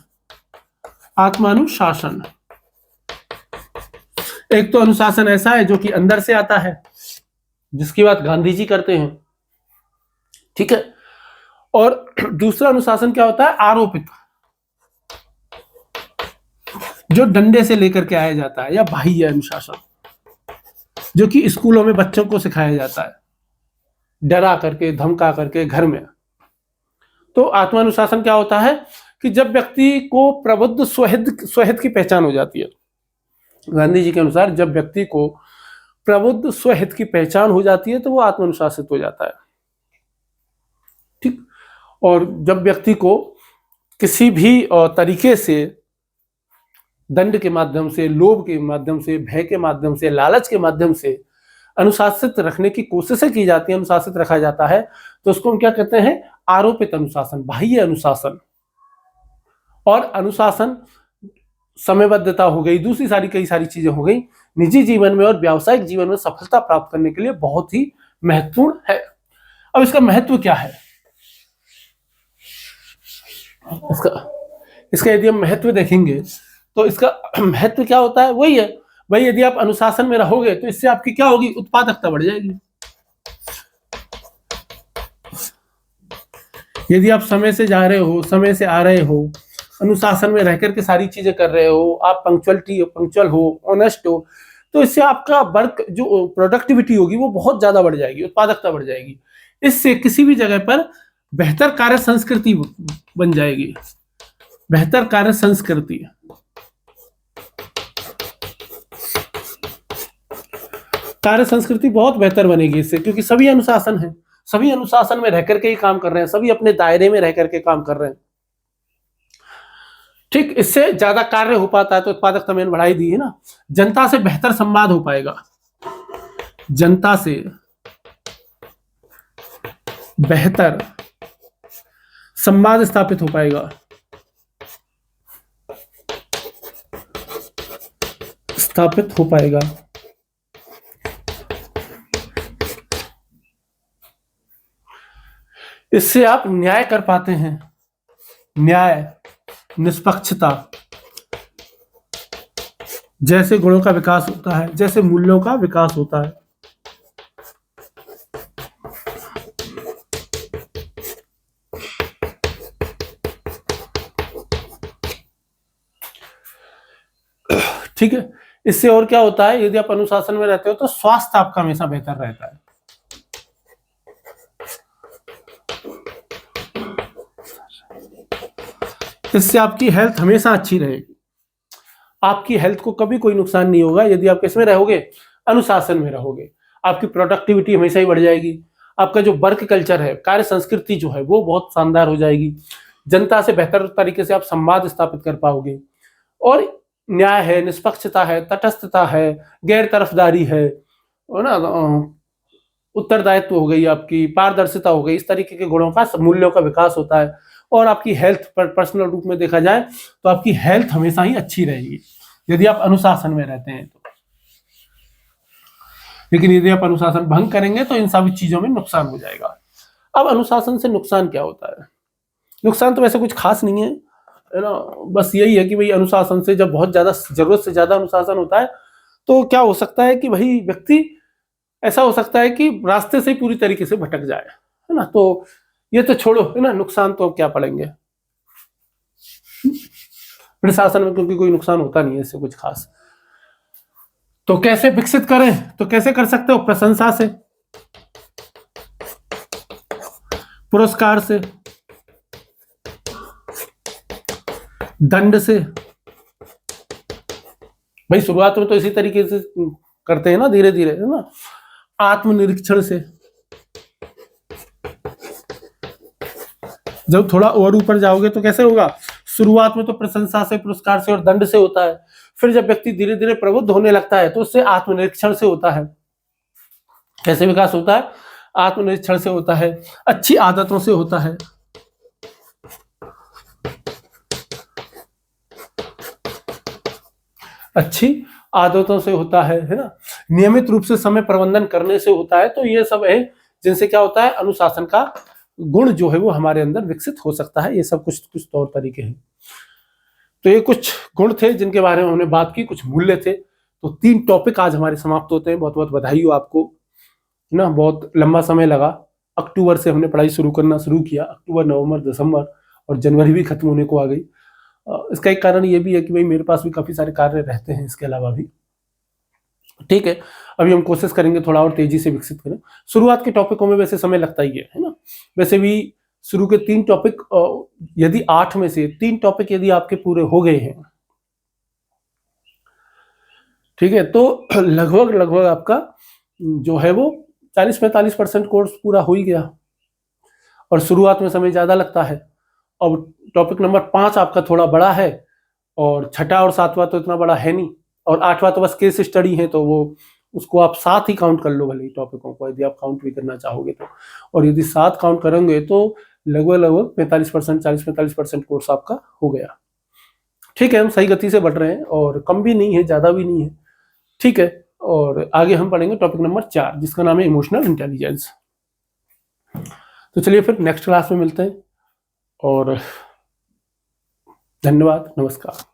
एक तो अनुशासन ऐसा है जो कि अंदर से आता है, जिसकी बात गांधी जी करते हैं, ठीक है। और दूसरा अनुशासन क्या होता है? आरोपित। जो डंडे से लेकर के आया जाता है, या बाह्य अनुशासन जो कि स्कूलों में बच्चों को सिखाया जाता है, डरा करके, धमका करके घर में। तो आत्मानुशासन क्या होता है कि जब व्यक्ति को प्रबुद्ध स्वहित की पहचान हो जाती है, गांधी जी के अनुसार जब व्यक्ति को प्रबुद्ध स्वहित की पहचान हो जाती है तो वो आत्मानुशासित हो जाता है। ठीक। और जब व्यक्ति को किसी भी तरीके से, दंड के माध्यम से, लोभ के माध्यम से, भय के माध्यम से, लालच के माध्यम से अनुशासित रखने की कोशिशें की जाती है, अनुशासित रखा जाता है, तो उसको हम क्या कहते हैं? आरोपित अनुशासन, बाह्य अनुशासन। और अनुशासन, समयबद्धता हो गई, दूसरी सारी कई सारी चीजें हो गई, निजी जीवन में और व्यावसायिक जीवन में सफलता प्राप्त करने के लिए बहुत ही महत्वपूर्ण है। अब इसका महत्व क्या है? इसका यदि हम महत्व देखेंगे तो इसका महत्व क्या होता है? वही है भाई, यदि आप अनुशासन में रहोगे तो इससे आपकी क्या होगी? उत्पादकता बढ़ जाएगी। यदि आप समय से जा रहे हो, समय से आ रहे हो, अनुशासन में रह करके सारी चीजें कर रहे हो, आप पंक्चुअल हो, ऑनेस्ट हो, तो इससे आपका वर्क जो प्रोडक्टिविटी होगी वो बहुत ज्यादा बढ़ जाएगी, उत्पादकता बढ़ जाएगी। इससे किसी भी जगह पर बेहतर कार्य संस्कृति बन जाएगी, बेहतर कार्य संस्कृति। कार्य संस्कृति बहुत बेहतर बनेगी इससे, क्योंकि सभी अनुशासन है, सभी अनुशासन में रह करके ही काम कर रहे हैं, सभी अपने दायरे में रह करके काम कर रहे हैं। ठीक, इससे ज्यादा कार्य हो पाता है, तो उत्पादकता मैंने बढ़ाई दी है ना। जनता से बेहतर संवाद हो पाएगा, जनता से बेहतर संवाद स्थापित हो पाएगा, स्थापित हो पाएगा। इससे आप न्याय कर पाते हैं, न्याय, निष्पक्षता जैसे गुणों का विकास होता है, जैसे मूल्यों का विकास होता है। ठीक है। इससे और क्या होता है? यदि आप अनुशासन में रहते हो तो स्वास्थ्य आपका हमेशा बेहतर रहता है। इससे आपकी हेल्थ हमेशा अच्छी रहेगी, आपकी हेल्थ को कभी कोई नुकसान नहीं होगा यदि आप किसमें रहोगे? अनुशासन में रहोगे। आपकी प्रोडक्टिविटी हमेशा ही बढ़ जाएगी, आपका जो वर्क कल्चर है, कार्य संस्कृति जो है वो बहुत शानदार हो जाएगी, जनता से बेहतर तरीके से आप संवाद स्थापित कर पाओगे, और न्याय है, निष्पक्षता है, तटस्थता है, गैर तरफदारी है ना, उत्तरदायित्व हो गई, आपकी पारदर्शिता हो गई, इस तरीके के गुणों का, मूल्यों का विकास होता है। और आपकी हेल्थ पर पर्सनल रूप में देखा जाए तो आपकी हेल्थ हमेशा ही अच्छी रहेगी यदि आप अनुशासन में रहते हैं तो। लेकिन यदि आप अनुशासन भंग करेंगे तो इन सभी चीजों में नुकसान हो जाएगा। अब अनुशासन से नुकसान क्या होता है? नुकसान तो वैसे कुछ खास नहीं है ना, बस यही है कि भाई अनुशासन से जब बहुत ज्यादा, जरूरत से ज्यादा अनुशासन होता है तो क्या हो सकता है कि भाई व्यक्ति ऐसा हो सकता है कि रास्ते से पूरी तरीके से भटक जाए, है ना। तो ये तो छोड़ो, है ना, नुकसान तो क्या पड़ेंगे प्रशासन में, क्योंकि कोई नुकसान होता नहीं है इससे कुछ खास। तो कैसे विकसित करें? तो कैसे कर सकते हो? प्रशंसा से, पुरस्कार से, दंड से। भाई शुरुआत में तो इसी तरीके से करते हैं ना, धीरे धीरे, है ना। आत्मनिरीक्षण से, जब थोड़ा और ऊपर जाओगे तो कैसे होगा? शुरुआत में तो प्रशंसा से, पुरस्कार से और दंड से होता है, फिर जब व्यक्ति धीरे धीरे प्रबुद्ध होने लगता है तो उससे आत्मनिरीक्षण से होता है। कैसे विकास होता है? आत्मनिरीक्षण से होता है, अच्छी आदतों से होता है, अच्छी आदतों से होता है ना, नियमित रूप से समय प्रबंधन करने से होता है। तो ये सब है जिनसे क्या होता है? अनुशासन का गुण जो है वो हमारे अंदर विकसित हो सकता है। ये सब कुछ तौर तरीके हैं। तो ये कुछ गुण थे जिनके बारे में हमने बात की, कुछ मूल्य थे। तो 3 टॉपिक आज हमारे समाप्त होते हैं। बहुत बहुत बधाई हो आपको ना, बहुत लंबा समय लगा। अक्टूबर से हमने पढ़ाई शुरू करना शुरू किया, अक्टूबर, नवंबर, दिसंबर और जनवरी भी खत्म होने को आ गई। इसका एक कारण ये भी है कि भाई मेरे पास भी काफ़ी सारे कार्य रहते हैं इसके अलावा भी। ठीक है, अभी हम कोशिश करेंगे थोड़ा और तेजी से विकसित करें। शुरुआत के टॉपिकों में वैसे समय लगता ही है ना। वैसे भी शुरू के 3 टॉपिक, यदि 8 में से 3 टॉपिक यदि आपके पूरे हो गए हैं, ठीक है, तो लगभग आपका जो है वो 40-45% कोर्स पूरा हो ही गया। और शुरुआत में समय ज़्यादा लगता है। अब टॉपिक नंबर 5 आपका थोड़ा बड़ा है, और छठा और सातवां तो इतना बड़ा है नहीं, और 8वां तो बस केस स्टडी है, तो वो उसको आप 7 ही काउंट कर लो भले ही टॉपिकों को, यदि आप काउंट भी करना चाहोगे तो। और यदि 7 काउंट करेंगे तो लगभग 45%, 40-45% कोर्स आपका हो गया। ठीक है, हम सही गति से बढ़ रहे हैं, और कम भी नहीं है, ज़्यादा भी नहीं है। ठीक है, और आगे हम पढ़ेंगे टॉपिक नंबर 4, जिसका नाम है इमोशनल इंटेलिजेंस। तो चलिए फिर नेक्स्ट क्लास में मिलते हैं, और धन्यवाद, नमस्कार।